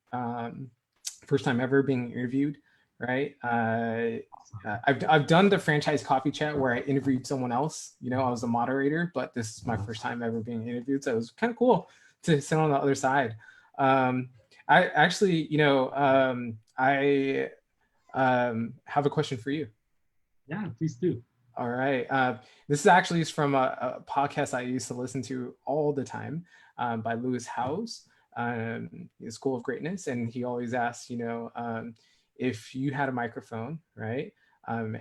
First time ever being interviewed, right? I've done the franchise coffee chat where I interviewed someone else. I was a moderator, but this is my first time ever being interviewed, so it was kind of cool to sit on the other side. I actually, I have a question for you. Yeah, please do. All right. This is actually from a podcast I used to listen to all the time by Lewis Howes. School of Greatness, and he always asks, if you had a microphone, right? And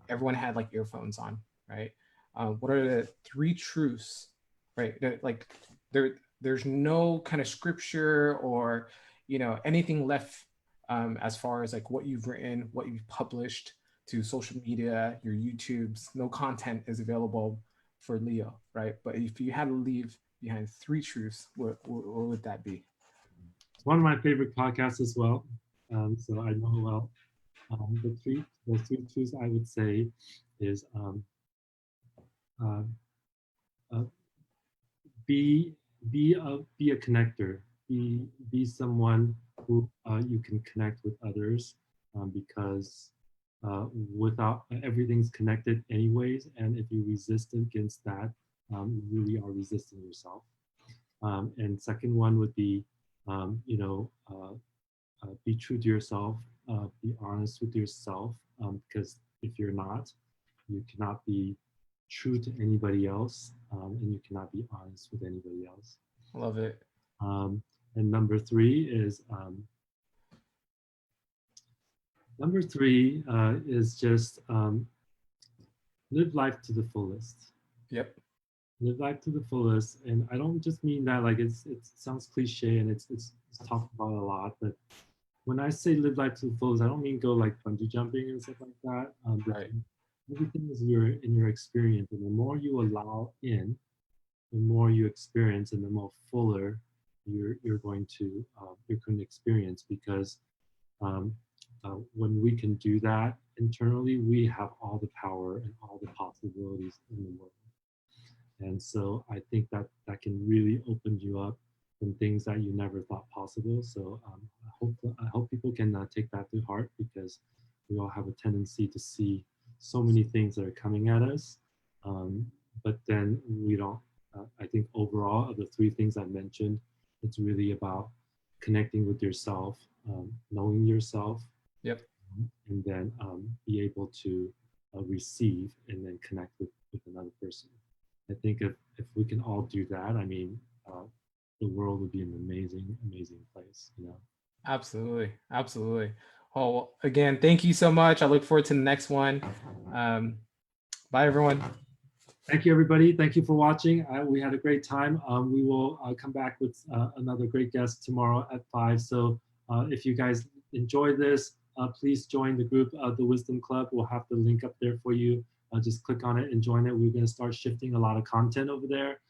everyone had like earphones on, right? What are the three truths, right? Like there's no kind of scripture or anything left as far as like what you've written, what you've published to social media, your YouTubes. No content is available for Leo, right? But if you had to leave behind three truths, what would that be? It's one of my favorite podcasts as well. So I know well. The three truths I would say is uh, uh, be be a connector. Be someone who you can connect with others because without everything's connected anyways, and if you resist against that, you really are resisting yourself. And second one would be, be true to yourself, be honest with yourself, because if you're not, you cannot be true to anybody else, and you cannot be honest with anybody else. Love it. And number three is just live life to the fullest. Yep. Live life to the fullest, and I don't just mean that like it sounds cliche and it's talked about a lot, but when I say live life to the fullest, I don't mean go like bungee jumping and stuff like that. Right. Everything is in your experience, and the more you allow in, the more you experience, and the more fuller you're going to experience. Because when we can do that internally, we have all the power and all the possibilities in the world. And so I think that can really open you up from things that you never thought possible. So I hope people can take that to heart, because we all have a tendency to see so many things that are coming at us, but then we don't. I think overall, of the three things I mentioned, it's really about connecting with yourself, knowing yourself, Yep. and then be able to receive and then connect with another person. I think if we can all do that, I mean, the world would be an amazing, amazing place, Absolutely. Absolutely. Oh, again, thank you so much. I look forward to the next one. Bye, everyone. Thank you, everybody. Thank you for watching. We had a great time. We will come back with another great guest tomorrow at 5. So if you guys enjoy this, please join the group, the Wisdom Club. We'll have the link up there for you. Just click on it and join it. We're going to start shifting a lot of content over there,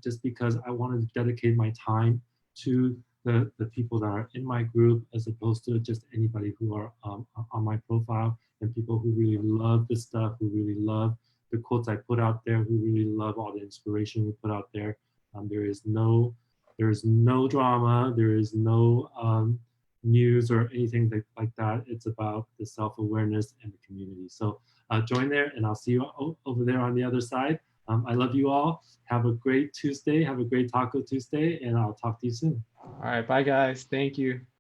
just because I wanted to dedicate my time to the people that are in my group, as opposed to just anybody who are on my profile, and people who really love this stuff, who really love the quotes I put out there, who really love all the inspiration we put out there. There is no drama. There is no news or anything like that. It's about the self-awareness and the community. So join there, and I'll see you over there on the other side. I love you all. Have a great Tuesday. Have a great Taco Tuesday, and I'll talk to you soon. All right. Bye, guys. Thank you.